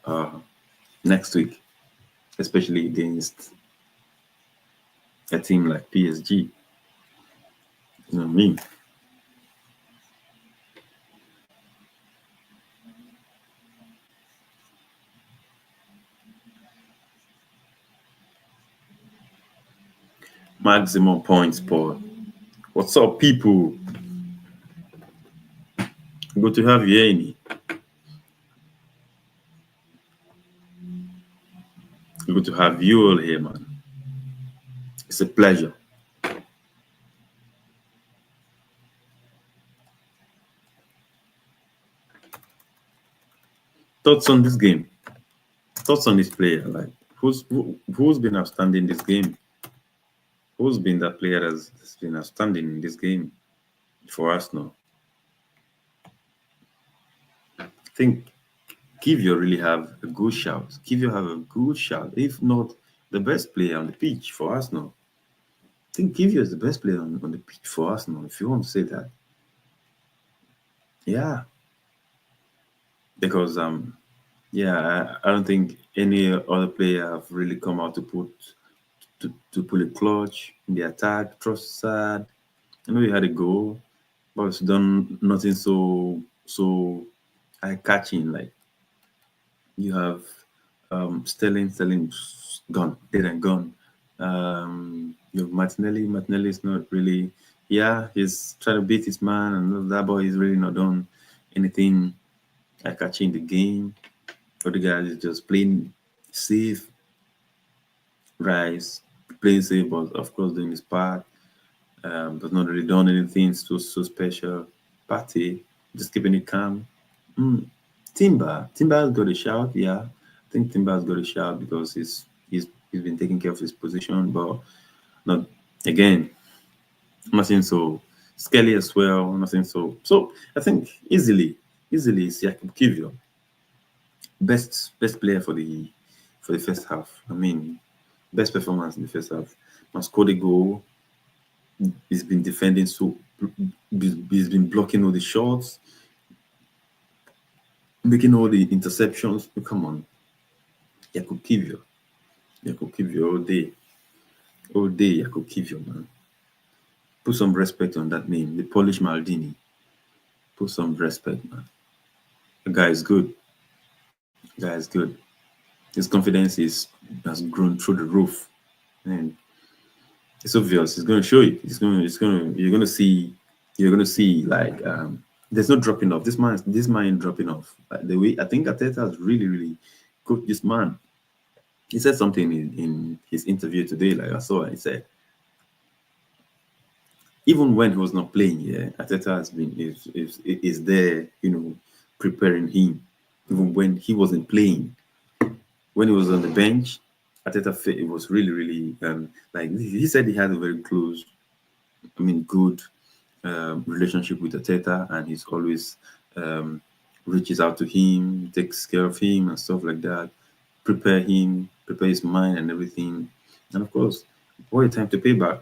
uh, next week, especially against a team like PSG. You know what I mean? Maximum points, Paul. What's up, people? Good to have you, Annie. Good to have you all here, man. It's a pleasure. Thoughts on this game? Thoughts on this player? Like, who's been outstanding this game? Who's been that player that's been outstanding in this game for Arsenal? I think Kivio really have a good shout. Kivio have a good shout, if not the best player on the pitch for Arsenal. I think Kivio is the best player on the pitch for Arsenal, if you want to say that. Yeah, because yeah, I don't think any other player have really come out to pull a clutch in the attack. Trossard, I know he had a goal, but it's done nothing so eye catching. Like you have Sterling gone, dead and gone. You have Martinelli. Martinelli is not really. Yeah, he's trying to beat his man, and all that, but he's really not done anything eye catching the game. Other guys is just playing safe, rise, playing safe, but of course doing his part. But not really done anything so special. Party, just keeping it calm. Mm. Timber's got a shout, yeah. I think Timber's got a shout because he's been taking care of his position, but not again. Nothing so Skelly as well. Nothing so. I think easily is Jakub Kivio, best player for the first half. I mean, best performance in the first half. Has scored a goal. He's been defending so. He's been blocking all the shots, making all the interceptions. Come on, Jakub Kivio. Jakub Kivio all day. Jakub Kivio, man. Put some respect on that name, the Polish Maldini. Put some respect, man. The guy is good. The guy is good. His confidence has grown through the roof, and it's obvious. It's going to show it. You're going to see like there's no dropping off. This man ain't dropping off. Like the way I think Ateta has really cooked this man. He said something in his interview today. Like I saw, he said even when he was not playing, yeah, Ateta has been is there, preparing him. Even when he wasn't playing, when he was on the bench, Ateta it was really like he said he had a very close, I mean, good relationship with Ateta, and he's always reaches out to him, takes care of him, and stuff like that. Prepare his mind and everything, and of course, what a time to pay back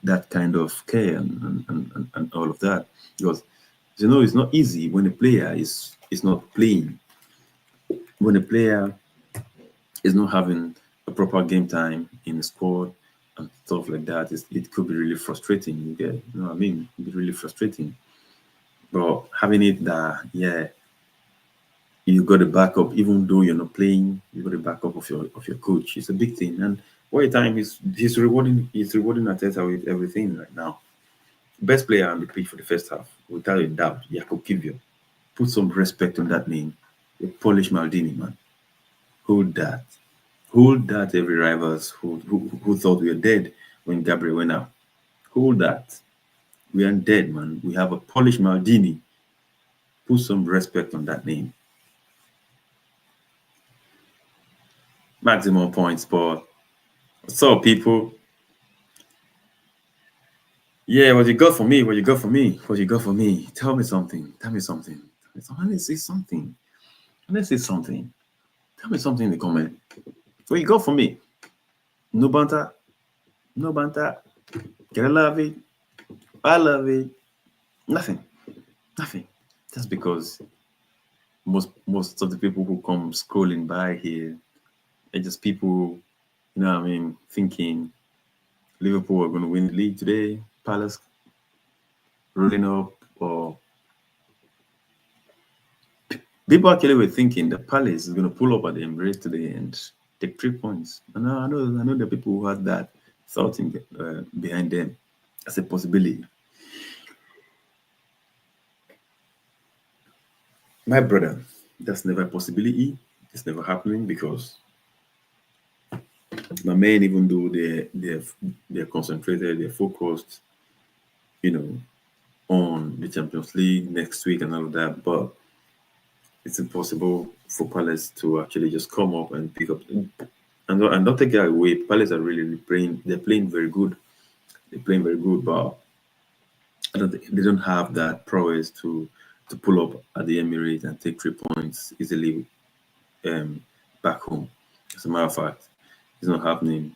that kind of care and all of that, because it's not easy when a player is not playing, when a player is not having a proper game time in the squad and stuff like that. It could be really frustrating. You know what I mean? It'd be really frustrating. But having it that, yeah, you got a backup, even though you're not playing, you got a backup of your coach. It's a big thing. And what a time he's rewarding Ateta with everything right now. Best player on the pitch for the first half, without a doubt, Jakub Kivio. Put some respect on that name. The Polish Maldini, man. Hold that. Hold that, every rivals who thought we were dead when Gabriel went out. Hold that. We aren't dead, man. We have a Polish Maldini. Put some respect on that name. Maximum points, Paul. So, people. Yeah, what you got for me? What you got for me? What you got for me? Tell me something. Tell me something. I need to say something. I need to say something. Tell me something in the comment. What you got for me? No banter. No banter. Get I love it. I love it. Nothing. Nothing. That's because most of the people who come scrolling by here are just people, what I mean, thinking Liverpool are going to win the league today, Palace rolling up, or people actually were thinking that Palace is going to pull up at the Emirates today and take 3 points. And I know the people who had that thought behind them as a possibility. My brother, that's never a possibility. It's never happening because my men, even though they're concentrated, they're focused, on the Champions League next week and all of that, but it's impossible for Palace to actually just come up and pick up and not take it away. Palace are really playing. They're playing very good. They're playing very good, but they don't have that prowess to pull up at the Emirates and take 3 points easily back home. As a matter of fact, it's not happening,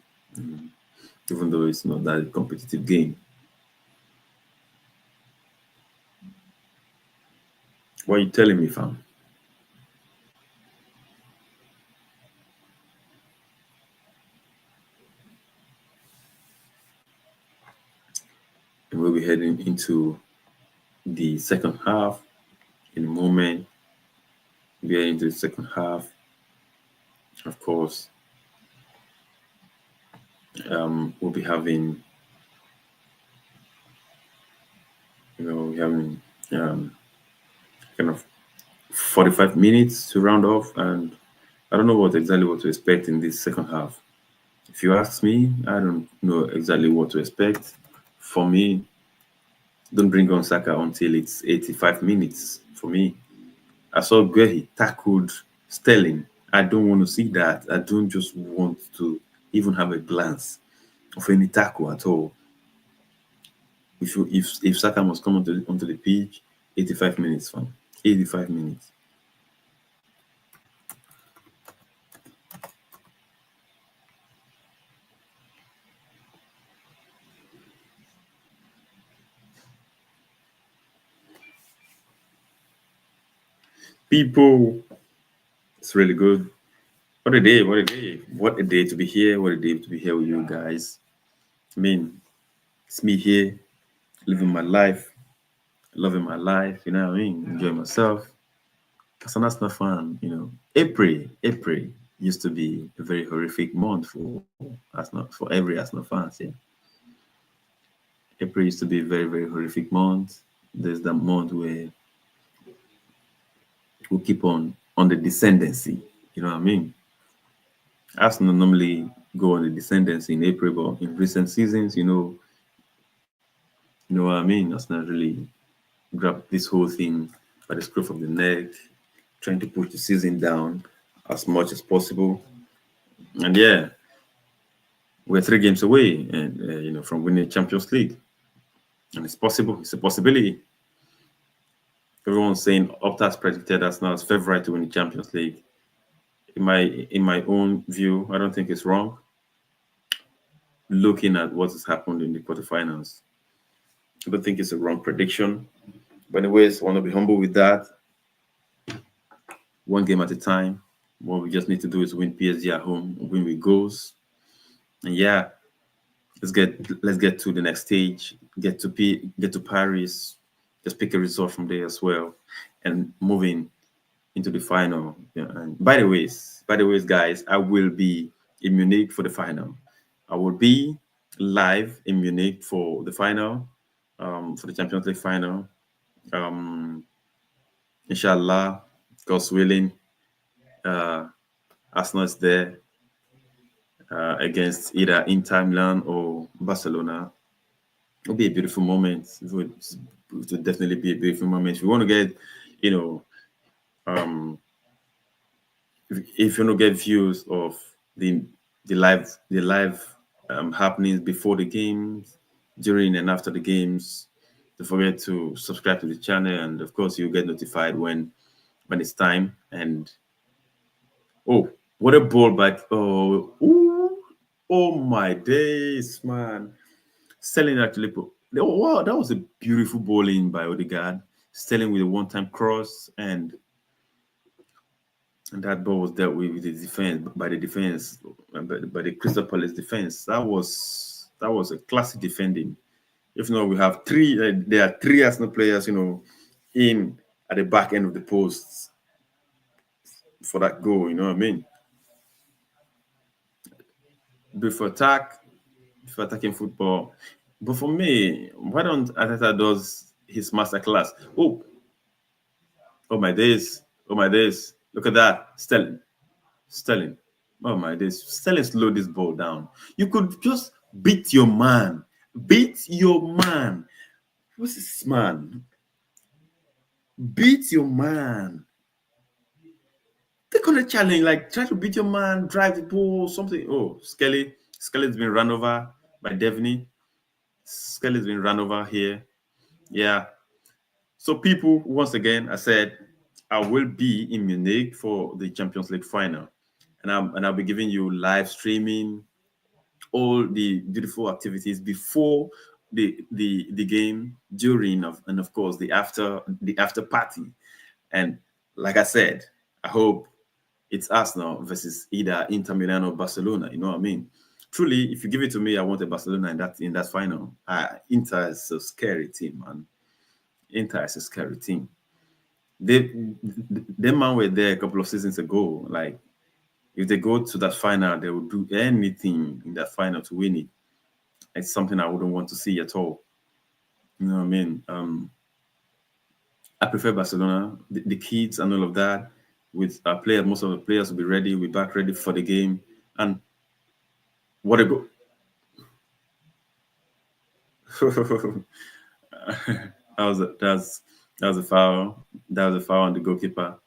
even though it's not that competitive game. What are you telling me, fam? And we'll be heading into the second half in a moment. We are into the second half. Of course, we'll be having, we're having kind of 45 minutes to round off, and I don't know what exactly what to expect in this second half. If you ask me, I don't know exactly what to expect. For me, don't bring on Saka until it's 85 minutes. For me, I saw where he tackled Sterling. I don't want to see that. I don't just want to even have a glance of any tackle at all. If Saka must come onto the pitch, 85 minutes, fam. 85 minutes. People, it's really good. What a day! What a day! What a day to be here! What a day to be here with you guys. I mean, it's me here living my life, loving my life. You know what I mean? Enjoying myself. As an Arsenal fan, April used to be a very horrific month for Arsenal, for every Arsenal fans. Yeah, April used to be a very very horrific month. There's that month where we keep on the descendancy. You know what I mean? Arsenal normally go on the descendancy in April, but in recent seasons, you know what I mean. Arsenal really grab this whole thing by the scruff of the neck, trying to push the season down as much as possible. And yeah, we're 3 games away, and from winning Champions League, and it's possible. It's a possibility. Everyone's saying Opta's predicted us now as favorite to win the Champions League. In my own view, I don't think it's wrong. Looking at what has happened in the quarterfinals, I don't think it's a wrong prediction. But anyways, I want to be humble with that. One game at a time. What we just need to do is win PSG at home, win with goals, and yeah, let's get to the next stage. Get to Paris. Just pick a result from there as well, and moving into the final. Yeah, and by the ways, guys, I will be in Munich for the final. I will be live in Munich for the final, for the Champions League final. Um, Inshallah, God's willing, uh, Arsenal is there against either Inter Milan or Barcelona. It'll be a beautiful moment. It would definitely be a beautiful moment. If you want to get, you know, um, if you want to get views of the the live happenings before the games, during and after the games, don't forget to subscribe to the channel, and of course you'll get notified when it's time. And oh, what a ball back! Oh my days, man! Sterling actually put. Oh, wow, that was a beautiful ball in by Odegaard. Sterling with a one-time cross, and that ball was dealt with the defense by the defense, by the Crystal Palace defense. That was a classic defending. If not, we have three. There are three Arsenal players, in at the back end of the posts for that goal. You know what I mean? Before attack, before attacking football. But for me, why don't Ateta does his masterclass? Oh my days! Oh my days! Look at that, Sterling. Oh my days! Sterling slowed this ball down. You could just beat your man. Beat your man. What's this man? Beat your man. Take on a challenge, like try to beat your man, drive the ball, something. Oh, Skelly's been run over by Devney. Skelly's been run over here. Yeah. So people, once again, I said I will be in Munich for the Champions League final, and I'll be giving you live streaming, all the beautiful activities before the game, during, and of course the after party. And like I said, I hope it's Arsenal versus either Inter Milan or Barcelona. You know what I mean? Truly, if you give it to me, I want a Barcelona in that final. Inter is a scary team, man. Inter is a scary team. They, them man were there a couple of seasons ago. Like, if they go to that final, they will do anything in that final to win it. It's something I wouldn't want to see at all. You know what I mean? I prefer Barcelona, the kids and all of that. with our players. Most of the players will be ready. We're back ready for the game. And what a go! that was that was a foul. That was a foul on the goalkeeper.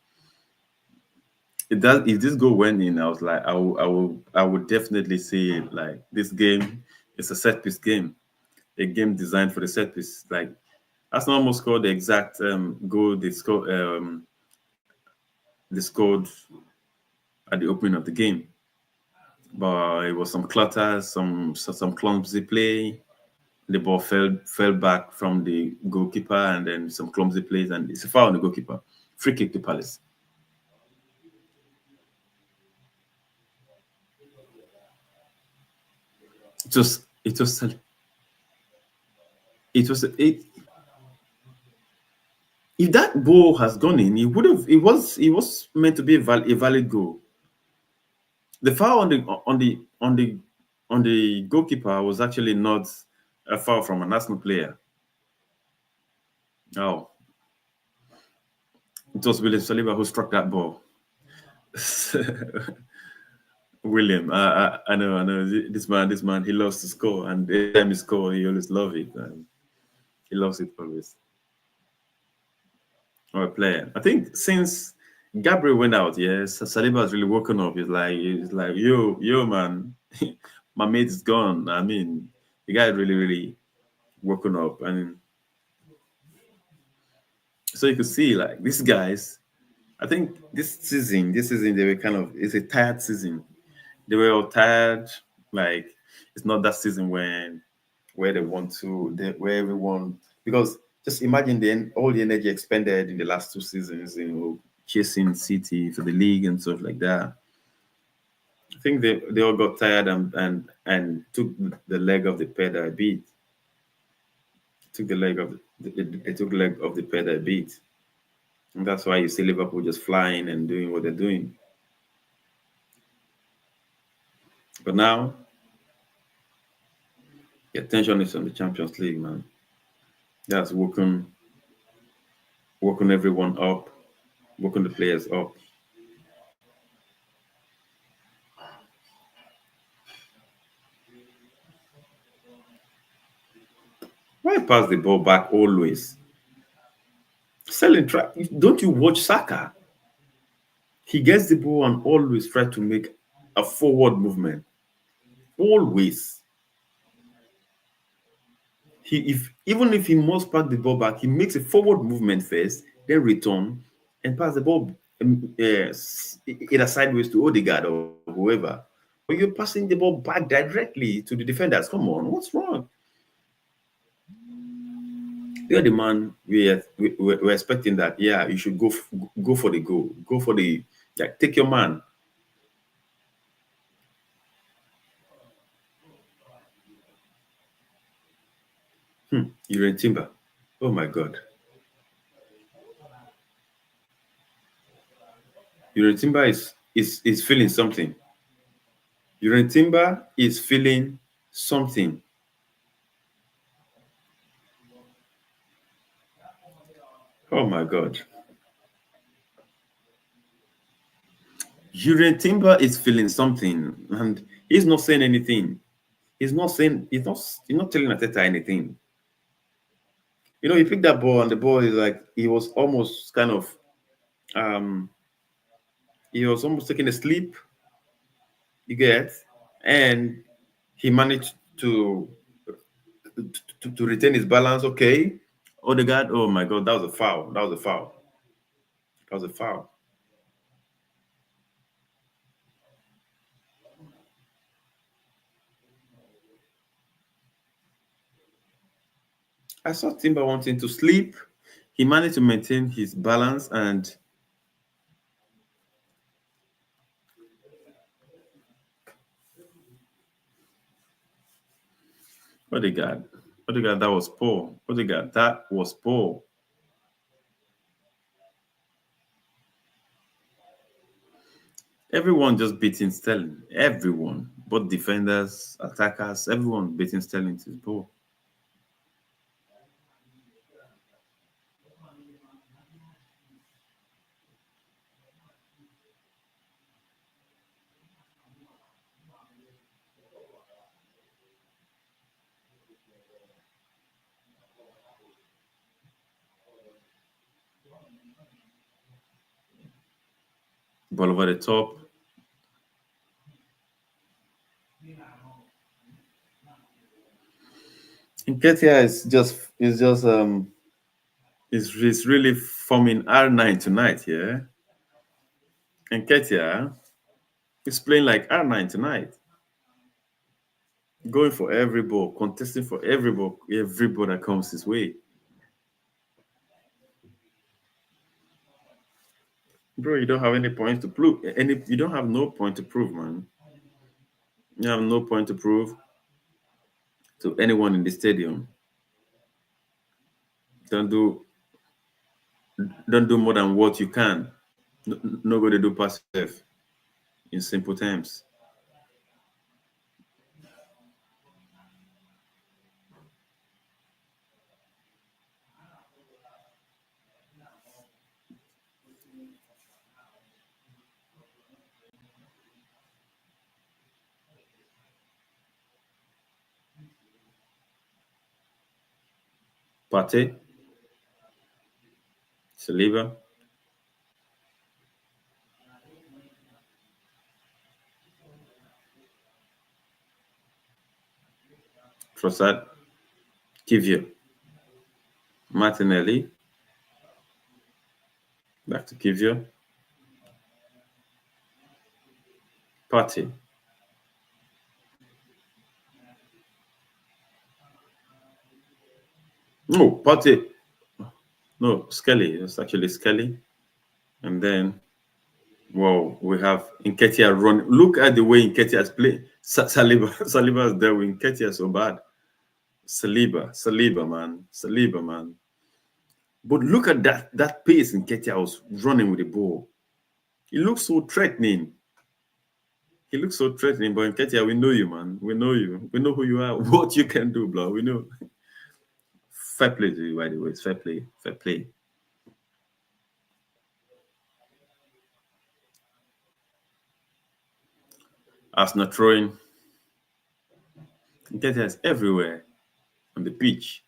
It does. If this goal went in, I was like, I would definitely say like this game is a set piece game, a game designed for the set piece. Like Arsenal almost scored the exact goal they scored at the opening of the game, but it was some clutter, some clumsy play. The ball fell back from the goalkeeper, and then some clumsy plays, and it's a foul on the goalkeeper. Free kick to Palace. It was it was it was it. If that ball has gone in, it would have. It was meant to be a valid goal. The foul on the goalkeeper was actually not a foul from an Arsenal player. Oh, it was William Saliba who struck that ball. William, I know. This man, he loves to score, and every time he score, he always love it. And he loves it always. Or a player. I think since Gabriel went out, yes, Saliba has really woken up. He's like, yo, man, my mate is gone. I mean, the guy really, really woken up, and so you could see like these guys. I think this season they were kind of it's a tired season. They were all tired. Like it's not that season where they want to where everyone because just imagine then all the energy expended in the last two seasons, chasing City for the league and stuff like that. I think they all got tired and took the leg of the pedal a bit. Took the leg of they took the leg of the pedal a bit. And that's why you see Liverpool just flying and doing what they're doing. But now the attention is on the Champions League, man. That's woken everyone up, woken the players up. Why pass the ball back always? Selling track. Don't you watch Saka? He gets the ball and always try to make a forward movement. Always. If even if he must pass the ball back, he makes a forward movement first, then return and pass the ball either sideways to Odegaard or whoever. But you're passing the ball back directly to the defenders. Come on, what's wrong? You're the man we're expecting that. Yeah, you should go for the goal, go for the like take your man. You're in Timber. Oh my God, you're in Timber is feeling something. You're in Timber is feeling something. Oh my God, Uriel Timber is feeling something, and he's not saying anything. He's not telling Ateta anything. He picked that ball, and the ball is like he was almost kind of um he was almost taking a sleep. You get, and he managed to retain his balance. Okay, Odegaard. Oh my God, that was a foul. That was a foul. That was a foul. I saw Timber wanting to sleep. He managed to maintain his balance, and Odegaard. Odegaard, that was poor. Odegaard, that was poor. Everyone just beating Sterling. Everyone, both defenders, attackers, everyone beating Sterling to his ball. Ball over the top. Nketiah is really forming R9 tonight, yeah. Nketiah is playing like R9 tonight, going for every ball, contesting for every ball that comes his way. Bro, you don't have any point to prove. You don't have no point to prove, man. You have no point to prove to anyone in the stadium. Don't do don't do more than what you can. Nobody do pass yourself in simple terms. Pate, Saliba, Trossard, Kivio, Martinelli, back to Kivio, Pate. No, Pate. No, Skelly. It's actually Skelly. And then, wow, we have Nketiah run. Look at the way Nketiah is playing. Saliba, Saliba is there with Nketiah so bad. Saliba, man. But look at that pace Nketiah was running with the ball. He looks so threatening. He looks so threatening. But Nketiah, we know you, man. We know you. We know who you are. What you can do, bro. We know. Fair play to you, by the way. It's fair play. Fair play. Arsenal throwing. Nketiah is everywhere on the pitch.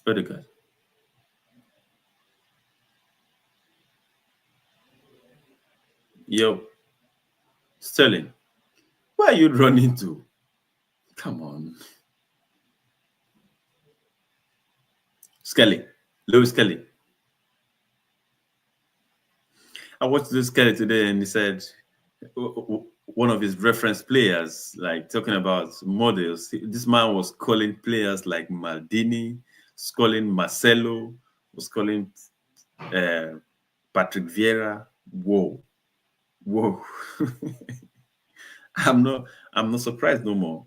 Odegaard. Yo, Sterling. Where are you running to? Come on. Skelly. Lewis Kelly. I watched this Kelly today and he said one of his reference players, like talking about models. This man was calling players like Maldini, was calling Marcelo, was calling uh, Patrick Vieira. Whoa, whoa. I'm not I'm not surprised no more.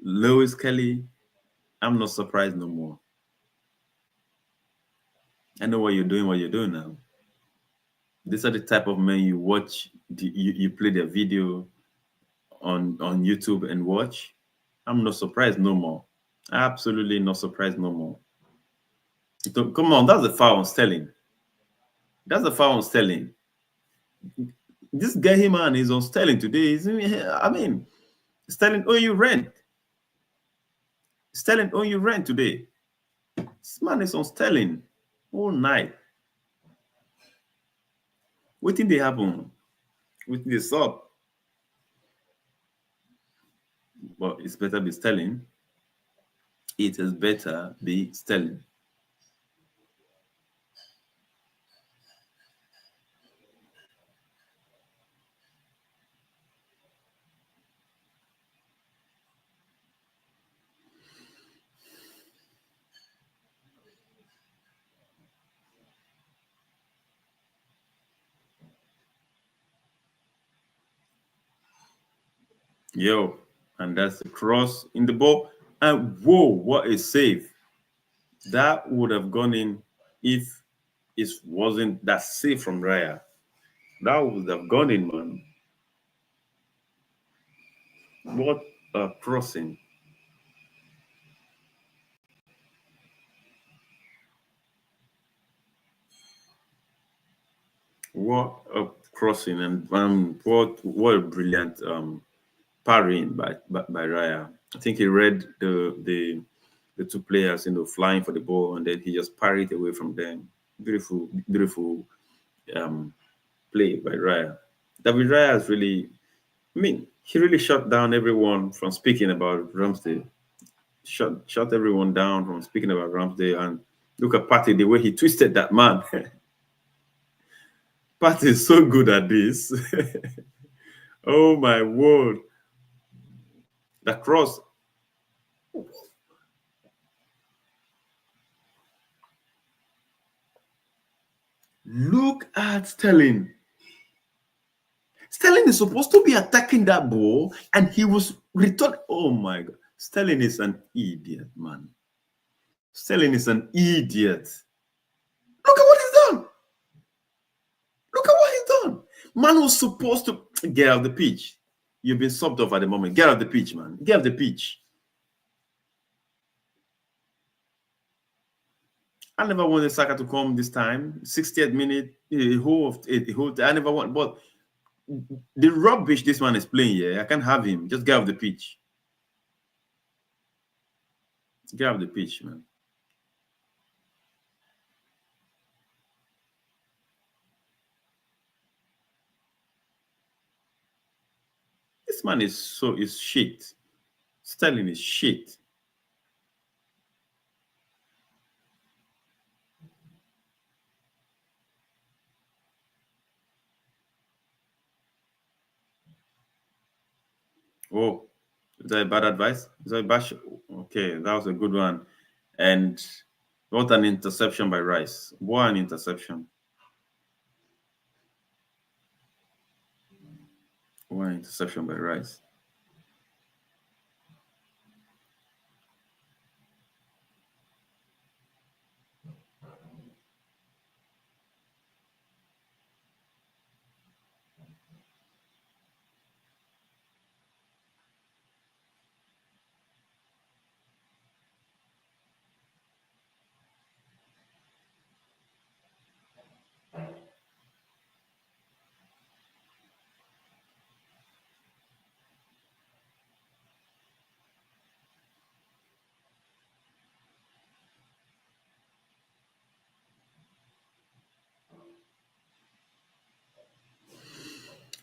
Lewis Kelly, I'm not surprised no more. I know what you're doing now. These are the type of men you watch, you play their video on YouTube and watch. I'm not surprised no more. Absolutely not surprised no more. Come on, that's the foul on Sterling. That's the foul on Sterling. This guy, man, is on Sterling today. I mean, Sterling owe you rent. Sterling owe you rent today. This man is on Sterling all night. What did they happen? With this up? But it's better be Sterling. It is better be Sterling. Yo, and that's the cross in the ball. And whoa, what a save! That would have gone in if it wasn't that save from Raya. That would have gone in, man. What a crossing. What a crossing, and what a brilliant parrying by Raya. I think he read the two players, flying for the ball, and then he just parried away from them. Beautiful, beautiful um, play by Raya. David Raya has really, I mean, he really shut down everyone from speaking about Ramsdale. Shut everyone down from speaking about Ramsdale, and look at Partey, the way he twisted that man. Partey is so good at this. Oh my word! The cross. Look at Sterling. Sterling is supposed to be attacking that ball, and he was returned. Oh my god! Sterling is an idiot, man. Sterling is an idiot. Look at what he's done. Look at what he's done. Man was supposed to get off the pitch. You've been subbed off at the moment. Get off the pitch, man. Get off the pitch. I never wanted Saka to come this time. 60th minute, I never want, but the rubbish this man is playing here, I can't have him. Just get off the pitch. Get off the pitch, man. This man is shit. Sterling is shit. Oh, is that a bad advice? Is that a bad Okay, that was a good one. And what an interception by Rice. What an interception. What an interception by Rice.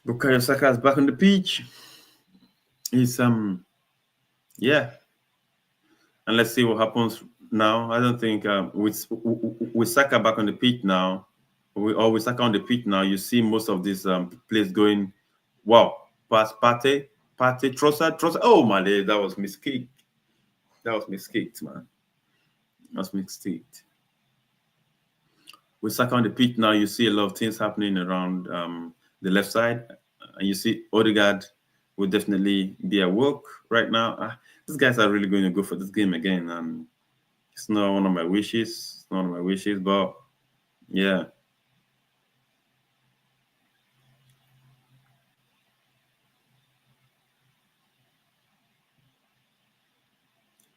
Bukayo Saka is back on the pitch. He's yeah, and let's see what happens now. I don't think with Saka back on the pitch now, with Saka on the pitch now, you see most of these plays going. Wow, pass Partey, Trossard. Oh my day, that was mistake. That was mistake, man. That was mistake. With Saka on the pitch now, you see a lot of things happening around the left side, and you see Odegaard will definitely be at work right now. These guys are really going to go for this game again, and it's not one of my wishes. It's not one of my wishes, but yeah.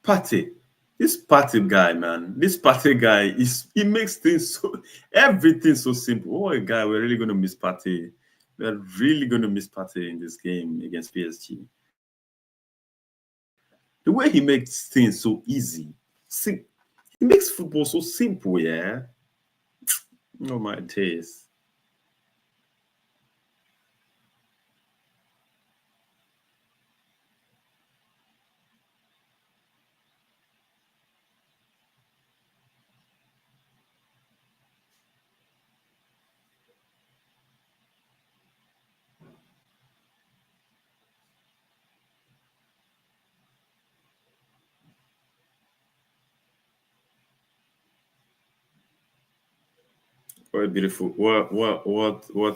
Party. This party guy, man. This party guy he makes things so everything so simple. Oh, a guy, we're really gonna miss party. We're really gonna miss party in this game against PSG. The way he makes things so easy. See, he makes football so simple, yeah. Oh my days. What a beautiful what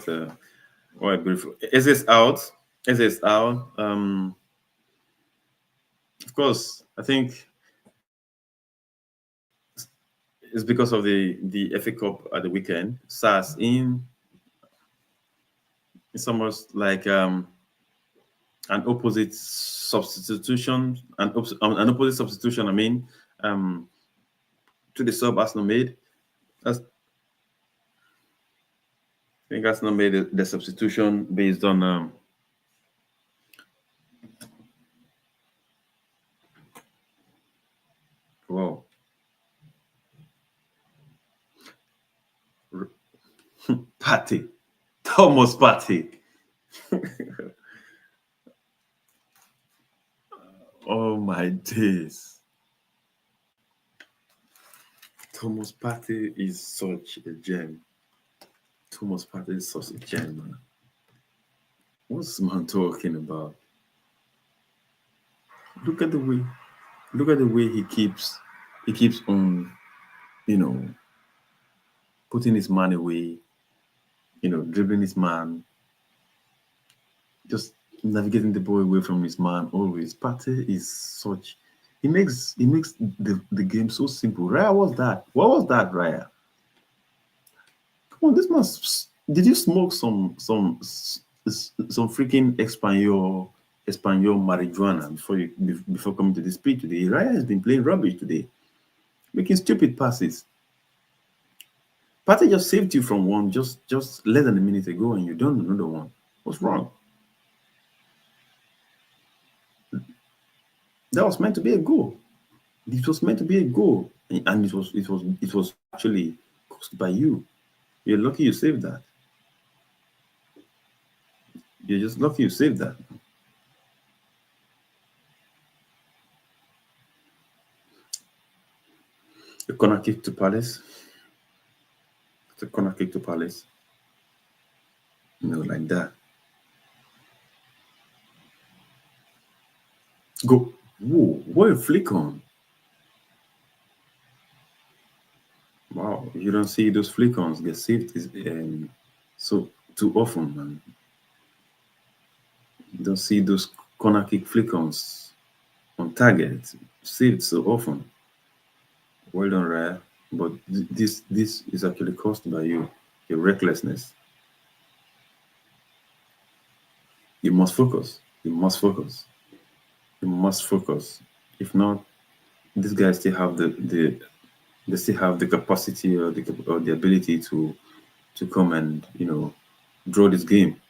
a beautiful is this out? Is this out? Of course, I think it's because of the FA Cup at the weekend. SARS in it's almost like an opposite substitution, an opposite substitution. I mean, um, to the sub Arsenal made. That's, I think Arsenal made the substitution based on well, Partey, Thomas Partey. Oh my days. Thomas Partey is such a gem. Thomas Partey is such a gem, man. What's this man talking about? Look at the way, look at the way he keeps on, you know, putting his man away, dribbling his man, just navigating the ball away from his man always. Partey is such. He makes the game so simple. Raya, what's that? What was that, Raya? Come on, this man. Did you smoke some freaking Espanol marijuana before coming to this pitch today? Raya has been playing rubbish today, making stupid passes. Partey just saved you from one just less than a minute ago, and you done another one. What's wrong? That was meant to be a goal. It was meant to be a goal, and it was actually caused by you. You're lucky you saved that. You're just lucky you saved that. The corner kick to Palace. The corner kick to Palace. Like that. Go. Whoa, what a flick on. Wow, you don't see those flick ons get saved so too often, man. You don't see those corner kick flick ons on target saved so often. Well done, Raya. But this is actually caused by you, your recklessness. You must focus. You must focus. You must focus. If not, these guys still have they still have the capacity or the ability to come and draw this game.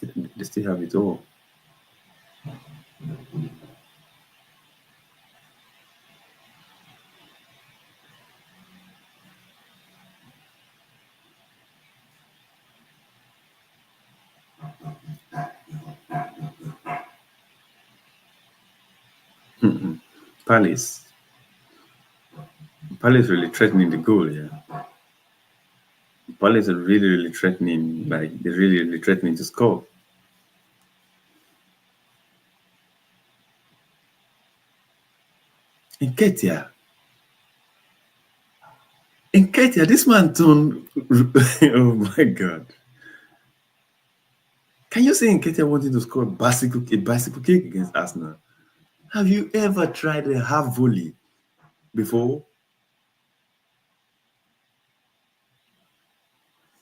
They still have it all. Palace. Palace really threatening the goal, yeah. Palace are really, really threatening, like they're really, really threatening to score. Nketiah. Nketiah, this man turned. Oh my God. Can you say Nketiah wanted to score a bicycle kick against Arsenal? Have you ever tried a half volley before?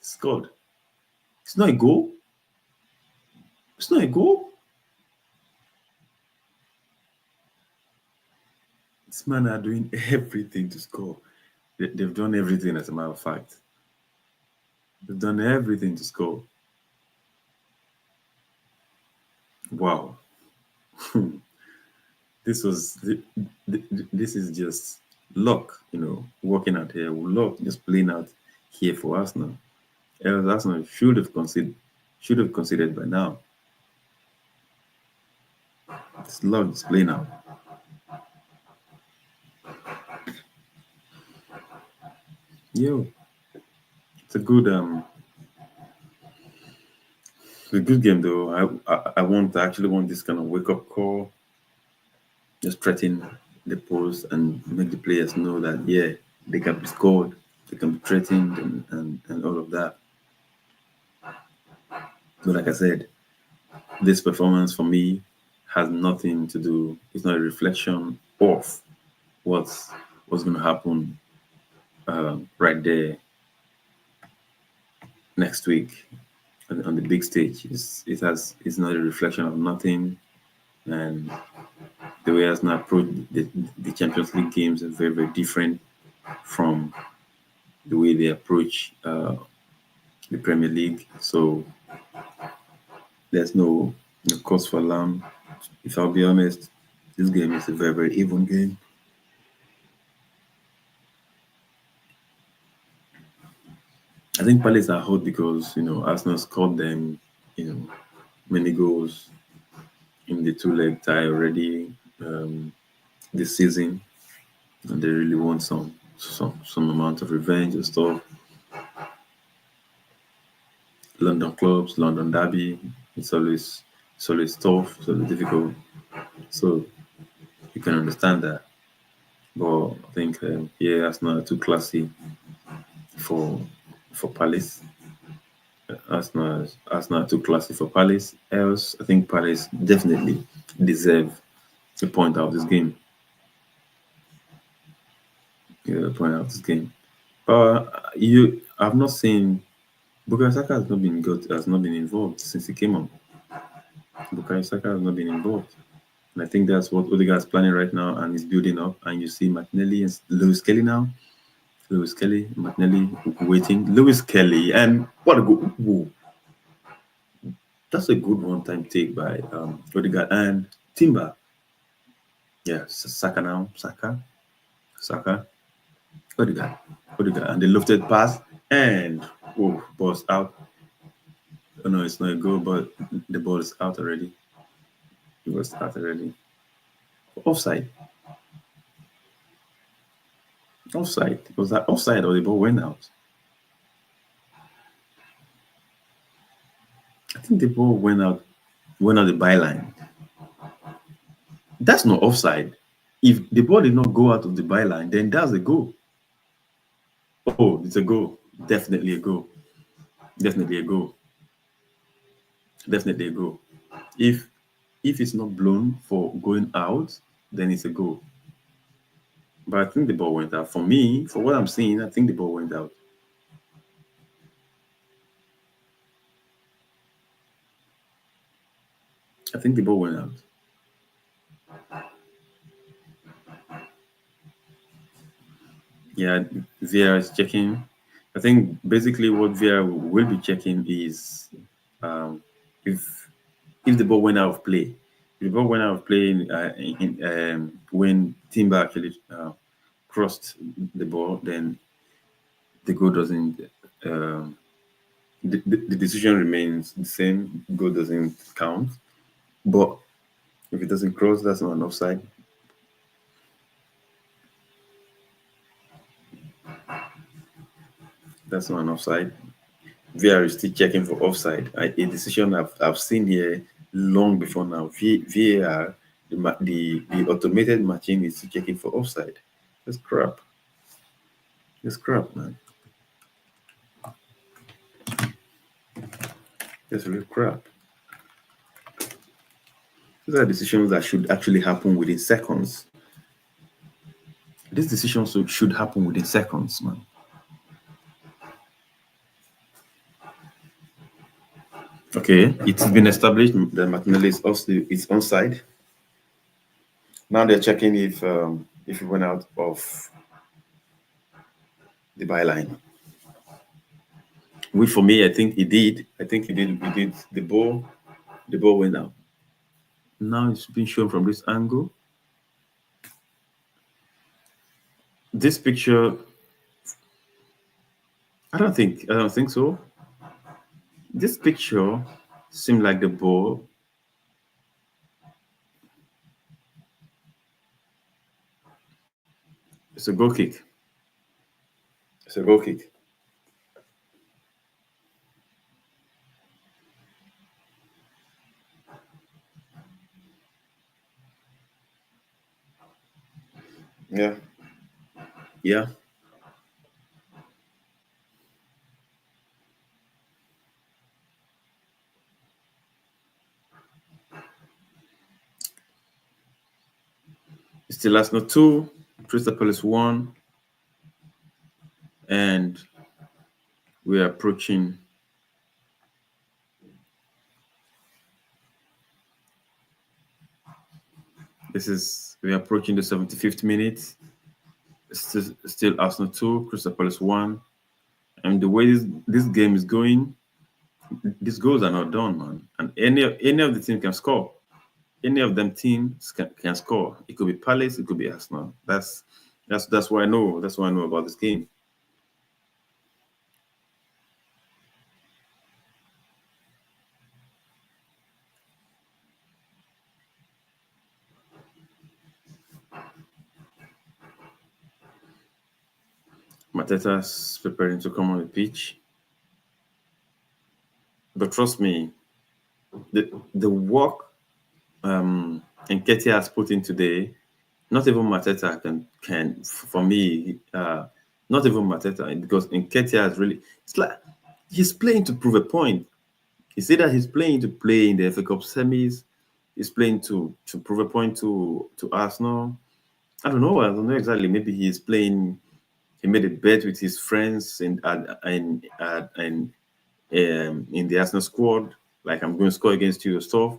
Scored. It's not a goal. It's not a goal. This man are doing everything to score. They've done everything, as a matter of fact. They've done everything to score. Wow. This is just luck, working out here. Luck just playing out here for Arsenal. Else Arsenal should have considered by now. It's luck just playing out. Yo, it's a good game though. I actually want this kind of wake up call. Just threaten the post and make the players know that they can be scored, they can be threatened and all of that. But like I said, this performance for me has nothing to do. It's not a reflection of what's going to happen right there next week on the big stage. It's not a reflection of nothing, and the way Arsenal approach the Champions League games are very very different from the way they approach the Premier League. So there's no cause for alarm. If I'll be honest, this game is a very very even game. I think Palace are hot because Arsenal scored them you know many goals in the two-leg tie already this season, and they really want some amount of revenge and stuff. London clubs, London derby, it's always tough, it's always difficult. So you can understand that. But I think yeah, that's not too classy for Palace. That's not too classy for Palace. Else, I think Palace definitely deserve a point out of this game. Yeah, a point out of this game. I've not seen Bukayo Saka has not been involved since he came on. Bukayo Saka has not been involved. And I think that's what Odegaard is planning right now and he's building up. And you see Martinelli and Lewis Kelly now. Lewis Kelly, Martinelli waiting. Lewis Kelly, and what a good, ooh, that's a good one-time take by Odegaard and Timber. Yeah, Saka now, Saka, Odegaard, Odegaard, and the lofted pass and ball's out. Oh no, it's not a goal, but the ball is out already. It was out already. Offside, offside. Was that offside or the ball went out? I think the ball went out the byline. That's not offside. If the ball did not go out of the byline, then that's a goal. Oh, it's a goal. Definitely a goal. Definitely a goal. Definitely a goal. If it's not blown for going out, then it's a goal. But I think the ball went out. For me, for what I'm seeing, I think the ball went out. I think the ball went out. Yeah, VR is checking. I think basically what VR will be checking is um, if the ball went out of play. If the ball went out of play when Timber actually crossed the ball, then the goal doesn't. Um, the decision remains the same. Goal doesn't count. But if it doesn't cross, that's not an offside. That's not an offside. VR is still checking for offside. A decision I've seen here long before now. VAR, the automated machine is still checking for offside. That's crap. That's crap, man. That's real crap. These are decisions that should actually happen within seconds. These decisions should happen within seconds, man. Okay, it's been established that Martinelli is onside. Now they're checking if he went out of the byline. Which for me, I think he did. I think he did. He did. The ball went out. Now it's being shown from this angle. This picture, I don't think so. This picture seemed like the ball. It's a goal kick. It's a goal kick. Yeah. Yeah. It's still Arsenal 2, Crystal Palace 1, and we're approaching This is we're approaching the 75th minute. Still Arsenal 2, Crystal Palace 1. And the way this game is going, these goals are not done, man. And any of the team can score. Any of them teams can score. It could be Palace, it could be Arsenal. That's what I know. That's what I know about this game. Mateta's preparing to come on the pitch. But trust me, the work Nketiah has put in today, not even Mateta can for me, not even Mateta, because Nketiah has really, it's like he's playing to prove a point. You see that he's playing to play in the FA Cup semis. He's playing to prove a point to Arsenal. I don't know. I don't know exactly. Maybe he's playing. He made a bet with his friends in the Arsenal squad. Like, I'm going to score against you or stuff.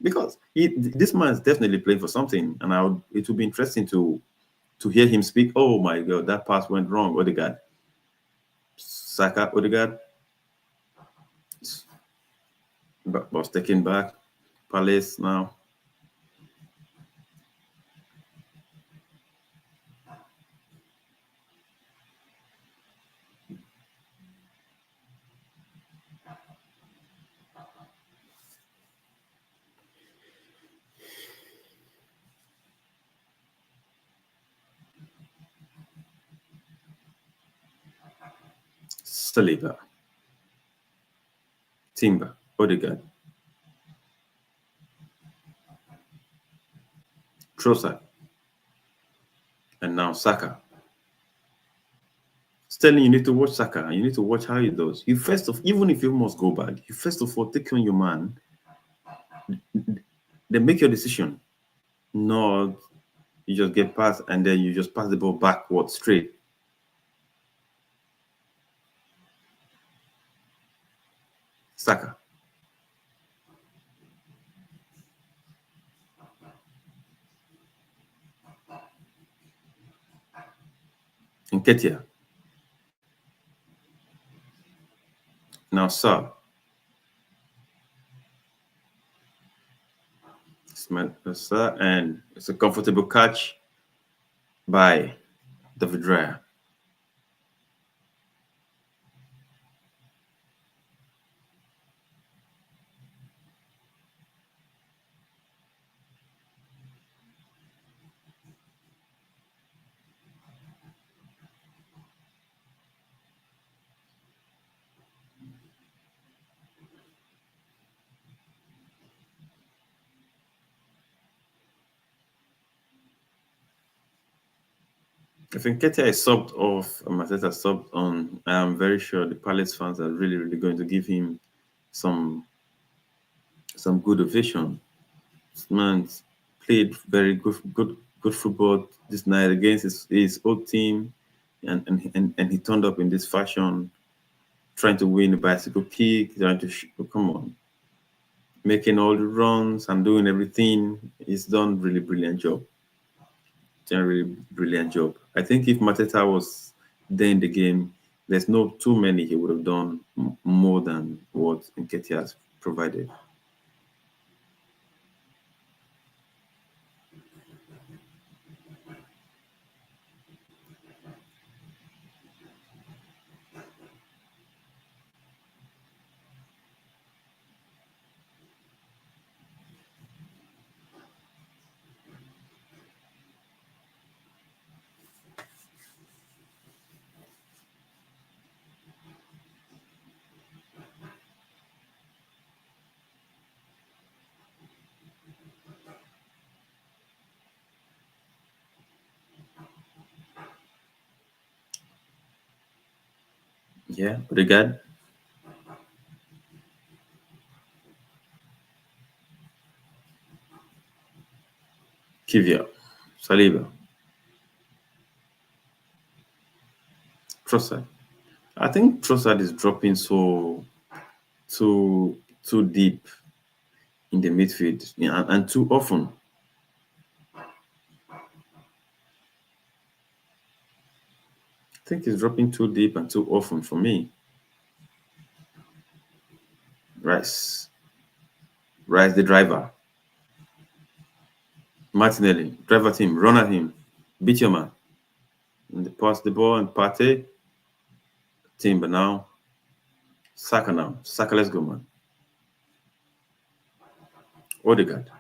Because this man is definitely playing for something, and it would be interesting to hear him speak. Oh my God, that pass went wrong. Odegaard, Saka, Odegaard was taken back. Palace now. Saliba, Timber, Odegaard, Trossard, and now Saka. Sterling, you need to watch Saka. You need to watch how he does. You first of, even if you must go back, you first of all take on your man, then make your decision. Not you just get past and then you just pass the ball backward straight. Saka. Nketiah. Now, sir. Sir, and it's a comfortable catch by David Raya. If Nketiah is subbed off and Mateta subbed on, I am very sure the Palace fans are really, really going to give him some good ovation. This man played very good football this night against his old team, and he turned up in this fashion, trying to win a bicycle kick, trying to come on, making all the runs and doing everything. He's done really brilliant job. Done really brilliant job. I think if Mateta was there in the game, there's no too many he would have done more than what Nketiah has provided. Yeah, Odegaard, Kivia, Saliba, Trossard. I think Trossard is dropping too, too deep in the midfield, yeah, and too often. think he's dropping too deep and too often for me. Rice. Rice the driver. Martinelli. Drive at him. Run at him. Beat your man. And they pass the ball and Partey. Timber now. Saka now. Saka, let's go, man. Odegaard.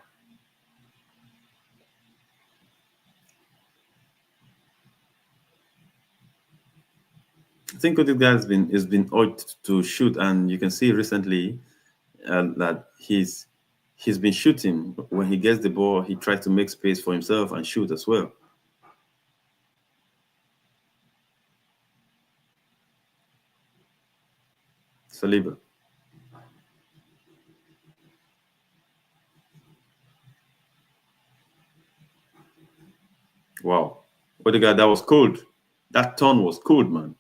I think Odegaard has been urged to shoot, and you can see recently that he's been shooting. When he gets the ball, he tries to make space for himself and shoot as well. Saliba. Wow. Odegaard, that was cold. That turn was cold, man.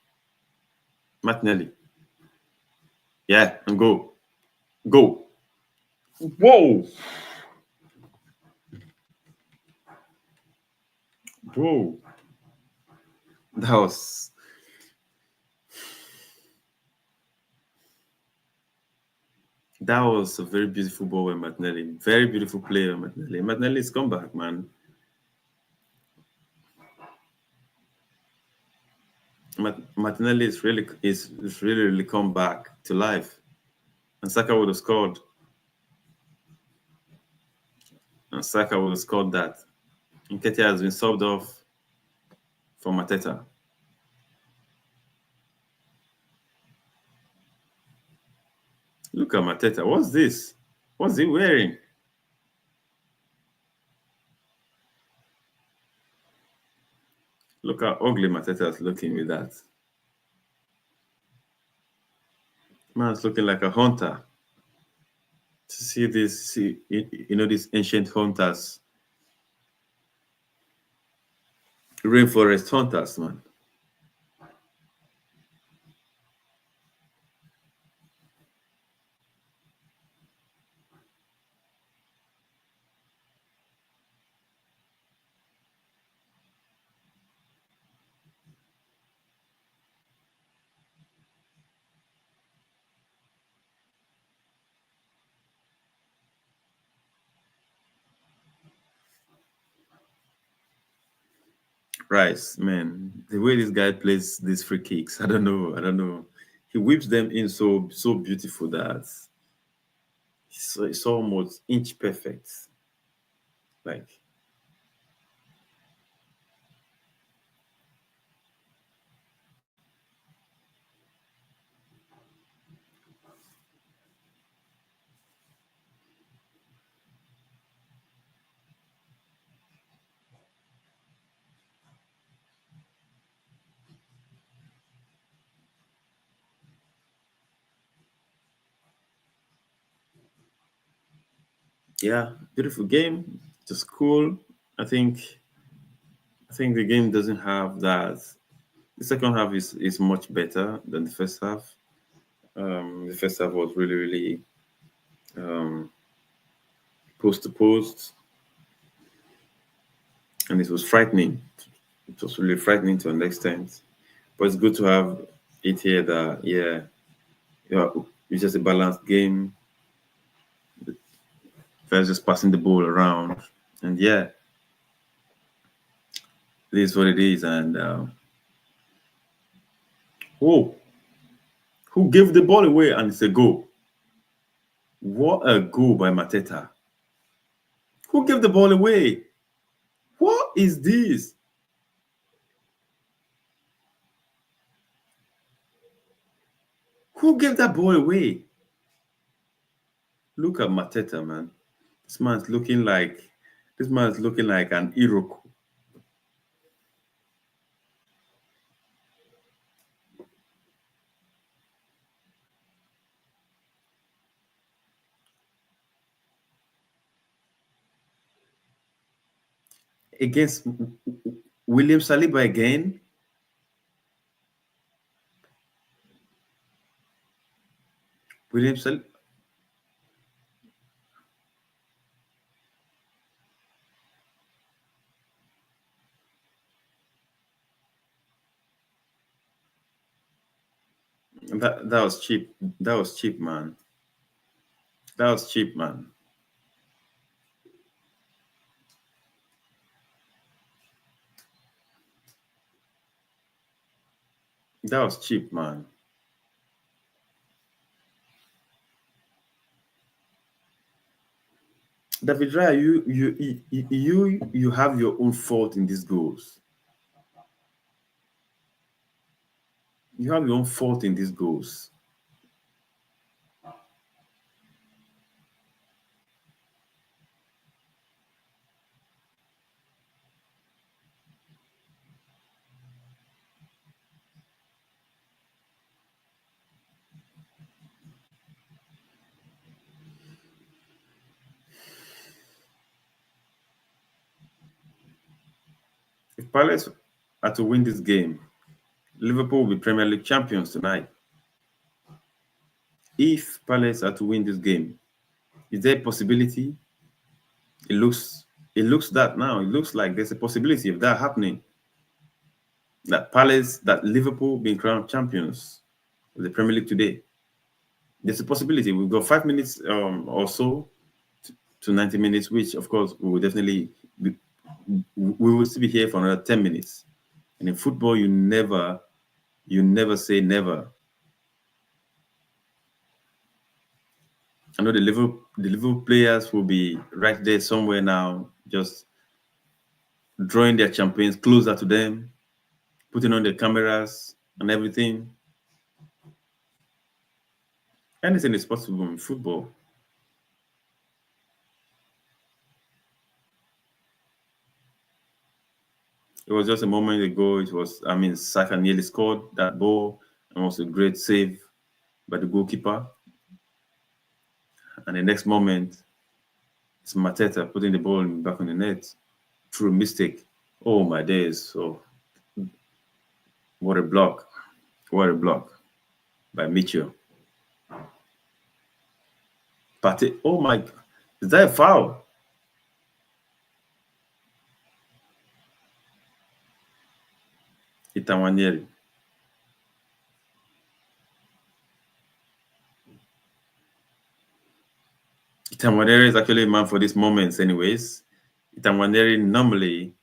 Martinelli. Yeah, and go. Go. Whoa. Whoa. That was that was a very beautiful ball by Martinelli. Very beautiful player, Martinelli. Martinelli's comeback, man. Martinelli is really come back to life. And Saka would have scored. And Saka would have scored that. Nketiah has been subbed off for Mateta. Look at Mateta. What's this? What's he wearing? Look how ugly Mateta is looking with that. Man's looking like a hunter. To see this, these ancient hunters, rainforest hunters, man. Rice, man, the way this guy plays these free kicks, I don't know. I don't know. He whips them in so beautiful that it's almost inch perfect. Like, yeah, beautiful game. Just cool. I think I think the game doesn't have that. The second half is much better than the first half. The first half was really um, post to post, and it was frightening. It was really frightening to an extent. But it's good to have it here that yeah, it's just a balanced game. First, just passing the ball around, and yeah, it is what it is. And whoa, who gave the ball away? And it's a goal. What a goal by Mateta. Who gave the ball away? What is this? Who gave that ball away? Look at Mateta, man. This man's looking like this man's looking like an Iroko. Against William Saliba again. William Saliba. That was cheap. That was cheap, man. That was cheap, man. That was cheap, man. David Raya, you have your own fault in these goals. You have your own fault in these goals. If Palace are to win this game, Liverpool will be Premier League champions tonight. If Palace are to win this game, is there a possibility? It looks it looks that now. It looks like there's a possibility of that happening. That Liverpool being crowned champions of the Premier League today. There's a possibility. We've got 5 minutes or so to 90 minutes, which of course we will definitely be, we will still be here for another 10 minutes. And in football, you never say never. I know the Liverpool players will be right there somewhere now, just drawing their champagnes closer to them, putting on their cameras and everything. Anything is possible in football. It was just a moment ago. Saka nearly scored that ball and was a great save by the goalkeeper. And the next moment, it's Mateta putting the ball back on the net through a mistake. Oh my days! So what a block! What a block by Mitchell. Pate. Oh my! Is that a foul? Itawanieri. Itawanieri is actually a man for these moments, anyways. Itawanieri normally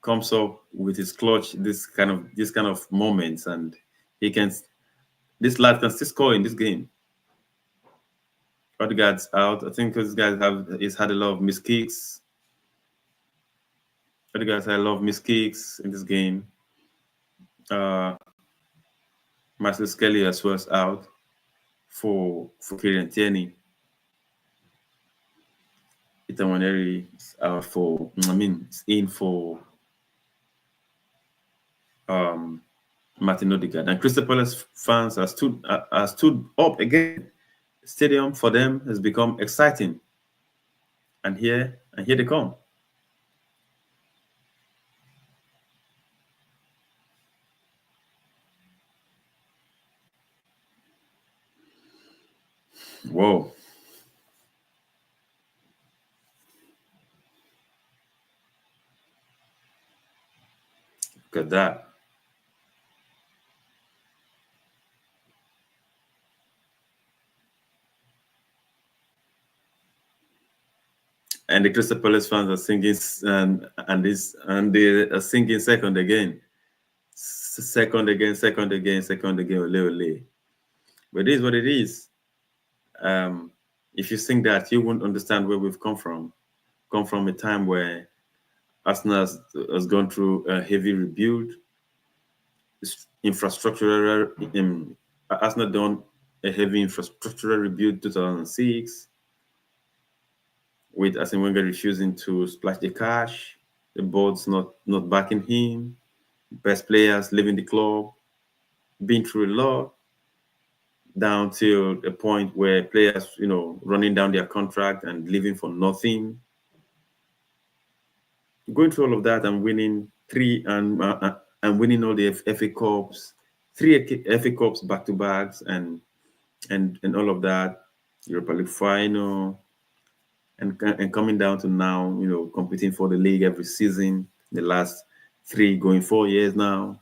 comes up with his clutch, this kind of moments, and he can. This lad can still score in this game. Odegaard's out. I think these guys he's had a lot of missed kicks. Odegaard's had a lot of missed kicks in this game. Uh, Marcel Skelly as well as out for Kieran Tierney. Itamaneri is out for. It's in for um, Martin Odegaard. And Crystal Palace fans are stood up again. Stadium for them has become exciting. And here they come. Whoa. Look at that. And the Crystal Palace fans are singing and they are singing second again. Second again, second again, second again, ole ole. But it is what it is. If you sing that, you won't understand where we've come from. Come from a time where Arsenal has gone through a heavy rebuild, infrastructural. Arsenal done a heavy infrastructural rebuild 2006, with Arsene Wenger refusing to splash the cash, the board's not backing him, best players leaving the club, been through a lot, down to a point where players, running down their contract and leaving for nothing. Going through all of that and winning three and winning all the FA Cups, three FA Cups back to backs, and all of that, Europa League final, and coming down to now, competing for the league every season, the last 3 going 4 years now,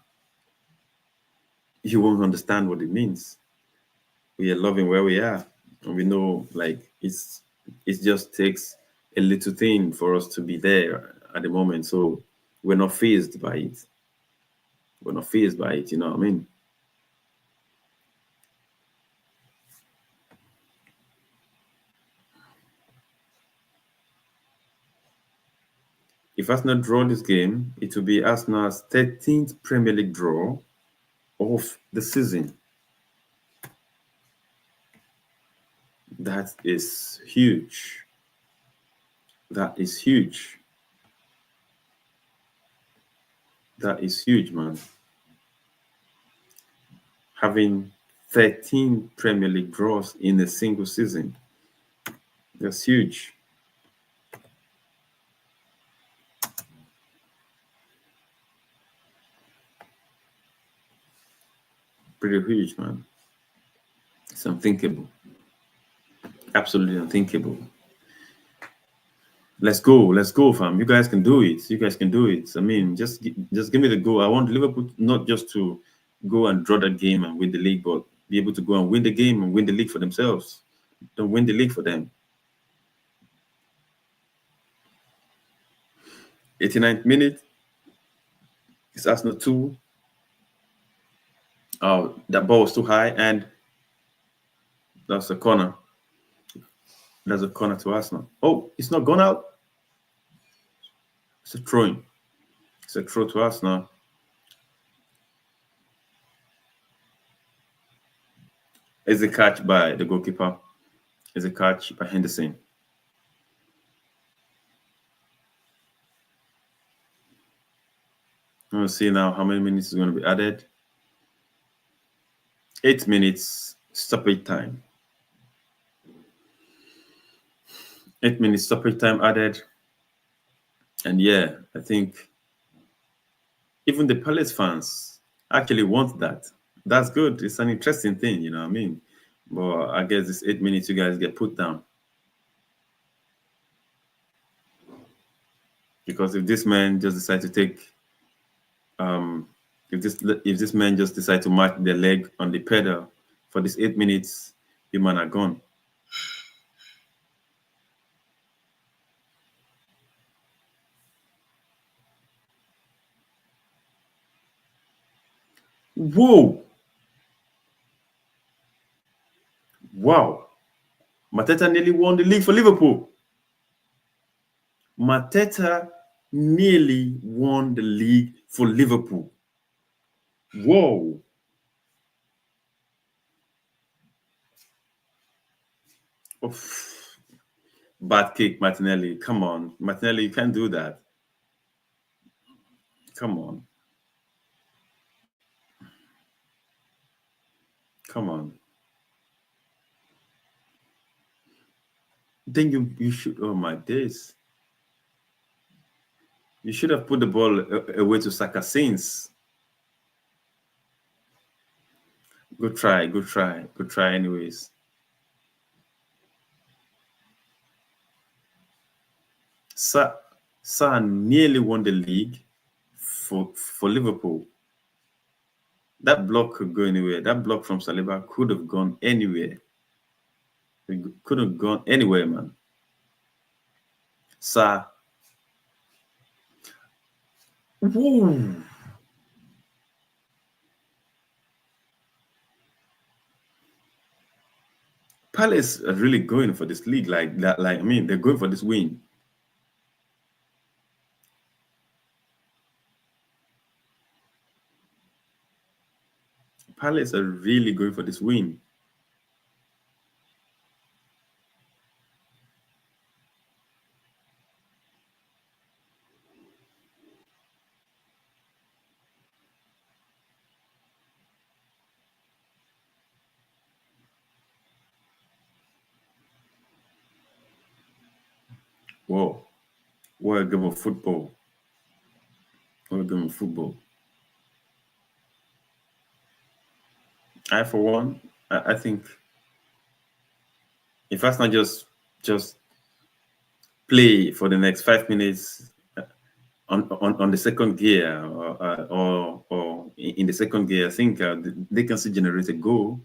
you won't understand what it means. we are loving where we are. And we know like it just takes a little thing for us to be there at the moment. So we're not phased by it. We're not phased by it, you know what I mean? If Arsenal draw this game, it will be Arsenal's 13th Premier League draw of the season. That is huge. That is huge. That is huge, man. Having 13 Premier League draws in a single season. That's huge. Pretty huge, man. It's unthinkable. Absolutely unthinkable. Let's go, fam. You guys can do it. You guys can do it. I mean, just give me the go. I want Liverpool not just to go and draw that game and win the league, but be able to go and win the game and win the league for themselves. Don't win the league for them. 89th minute. It's Arsenal 2. Oh, that ball was too high, and that's a corner. That's a corner to Arsenal. Oh, it's not gone out. It's a throwing. It's a throw to Arsenal. It's a catch by the goalkeeper. It's a catch by Henderson. We'll see now how many minutes is going to be added. 8 minutes stoppage time. 8 minutes stoppage time added. And yeah, I think even the Palace fans actually want that. That's good. It's an interesting thing, you know what I mean? But I guess this 8 minutes you guys get put down. Because if this man just decide to take if this man just decide to mark their leg on the pedal for this 8 minutes, you man are gone. Whoa! Wow! Mateta nearly won the league for Liverpool. Mateta nearly won the league for Liverpool. Whoa! Oof. Bad kick, Martinelli. Come on. Martinelli, you can't do that. Come on. Come on. Then you should, oh my days. You should have put the ball away to Saka since. Good try, good try, good try anyways. Sa nearly won the league for Liverpool. That block could go anywhere. That block from Saliba could have gone anywhere. It could have gone anywhere, man. Sa. Woo. Palace are really going for this league like that. Like I mean, they're going for this win. Palace are really going for this win. Whoa. What a game of football. What a game of football. I, for one, I think if Arsenal just play for the next 5 minutes on the second gear or in the second gear, I think they can still generate a goal.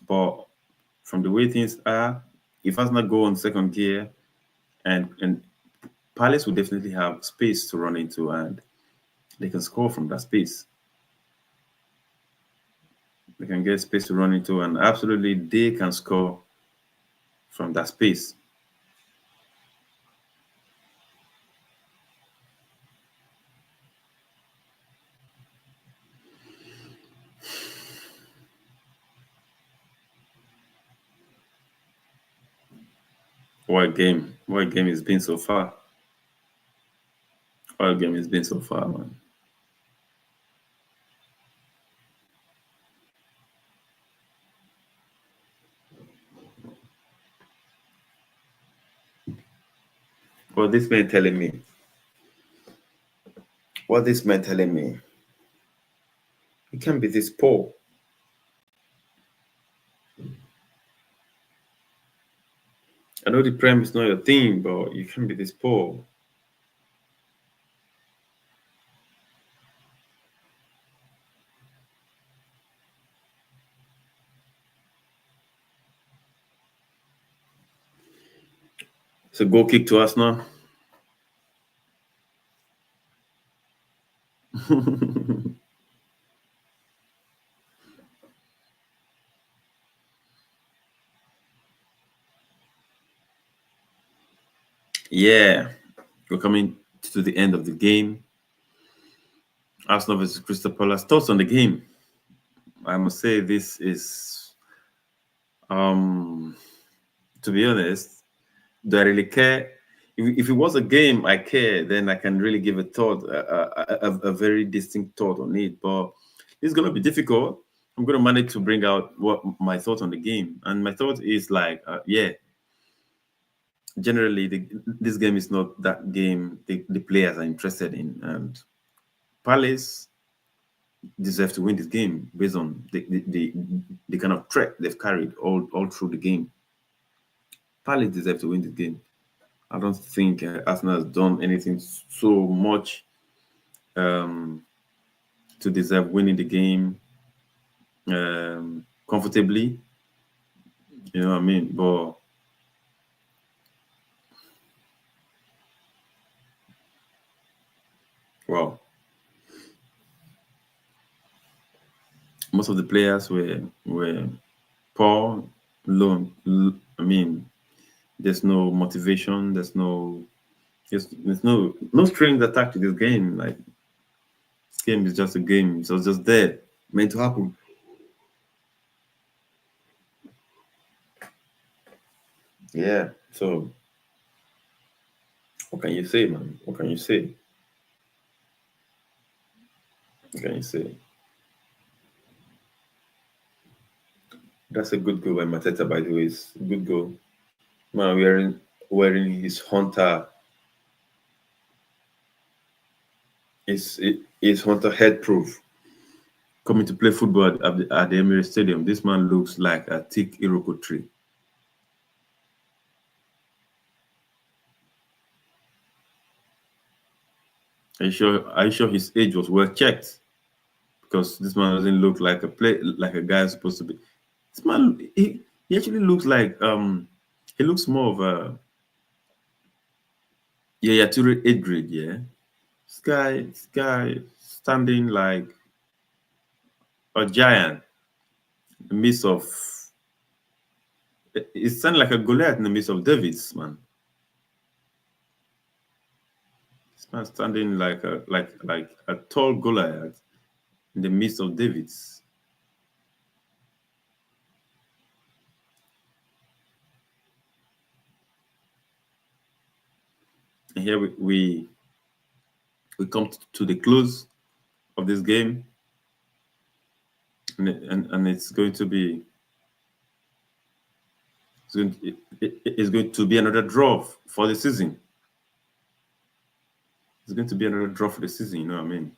But from the way things are, if Arsenal go on second gear, and Palace will definitely have space to run into, and they can score from that space. They can get space to run into, and absolutely they can score from that space. What a game! What a game it's been so far! What a game it's been so far, man! What this man telling me? What this man telling me? You can't be this poor. I know the prem is not your thing, but you can't be this poor. It's a goal kick to us now. Yeah, we're coming to the end of the game. Arsenal versus Crystal Palace. Thoughts on the game? I must say this is, um, to be honest, do I really care? If it was a game I care, then I can really give a thought, a very distinct thought on it. But it's gonna be difficult. I'm gonna manage to bring out what my thoughts on the game, and my thought is like, yeah, generally this game is not that game the players are interested in, and Palace deserve to win this game based on the kind of threat they've carried all through the game. Palace deserve to win this game. I don't think Arsenal has done anything so much um, to deserve winning the game comfortably. You know what I mean? But well, most of the players were poor, low. I mean, there's no motivation. There's no strings attached to this game. Like this game is just a game. It's just there, meant to happen. Yeah. So what can you say, man? What can you say? What can you say? That's a good goal by Mateta, by the way. It's a good goal. Man, wearing his Hunter, his Hunter head proof. Coming to play football at the Emirates Stadium, this man looks like a thick Iroko tree. Are you sure his age was well checked? Because this man doesn't look like a guy supposed to be. This man, he actually looks like he looks more of a, yeah, to 8th grade, yeah. This guy standing like a giant in the midst of, it's standing like a Goliath in the midst of Davids, man. This man standing like a tall Goliath in the midst of Davids. And here we come to the close of this game, and it's going to be it's going to be another draw for the season. It's going to be another draw for the season. You know what I mean?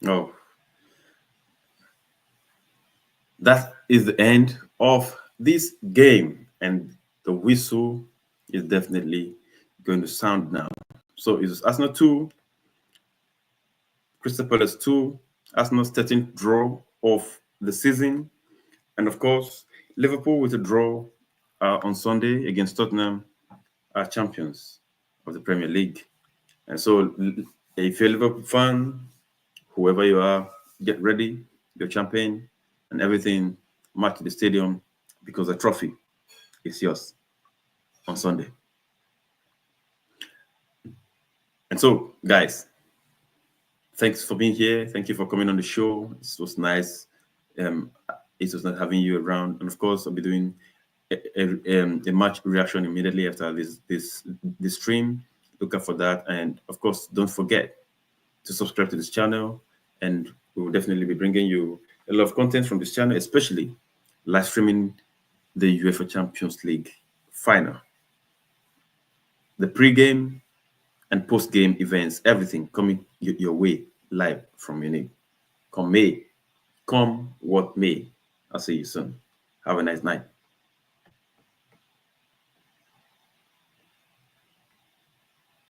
Oh, that is the end of this game, and the whistle is definitely going to sound now. So it's Arsenal 2, Crystal Palace 2, Arsenal's 13th draw of the season. And of course, Liverpool with a draw on Sunday against Tottenham are champions of the Premier League. And so, if you're a Liverpool fan, whoever you are, get ready, your champagne and everything, march to the stadium because the trophy is yours on Sunday. And so, guys, thanks for being here. Thank you for coming on the show. It was nice. It was nice having you around. And of course, I'll be doing a match reaction immediately after this stream. Look out for that. And of course, don't forget to subscribe to this channel. And we will definitely be bringing you a lot of content from this channel, especially live streaming the UEFA Champions League final, the pre-game and post-game events, everything coming your way live from Munich. Come what may. I'll see you soon. Have a nice night.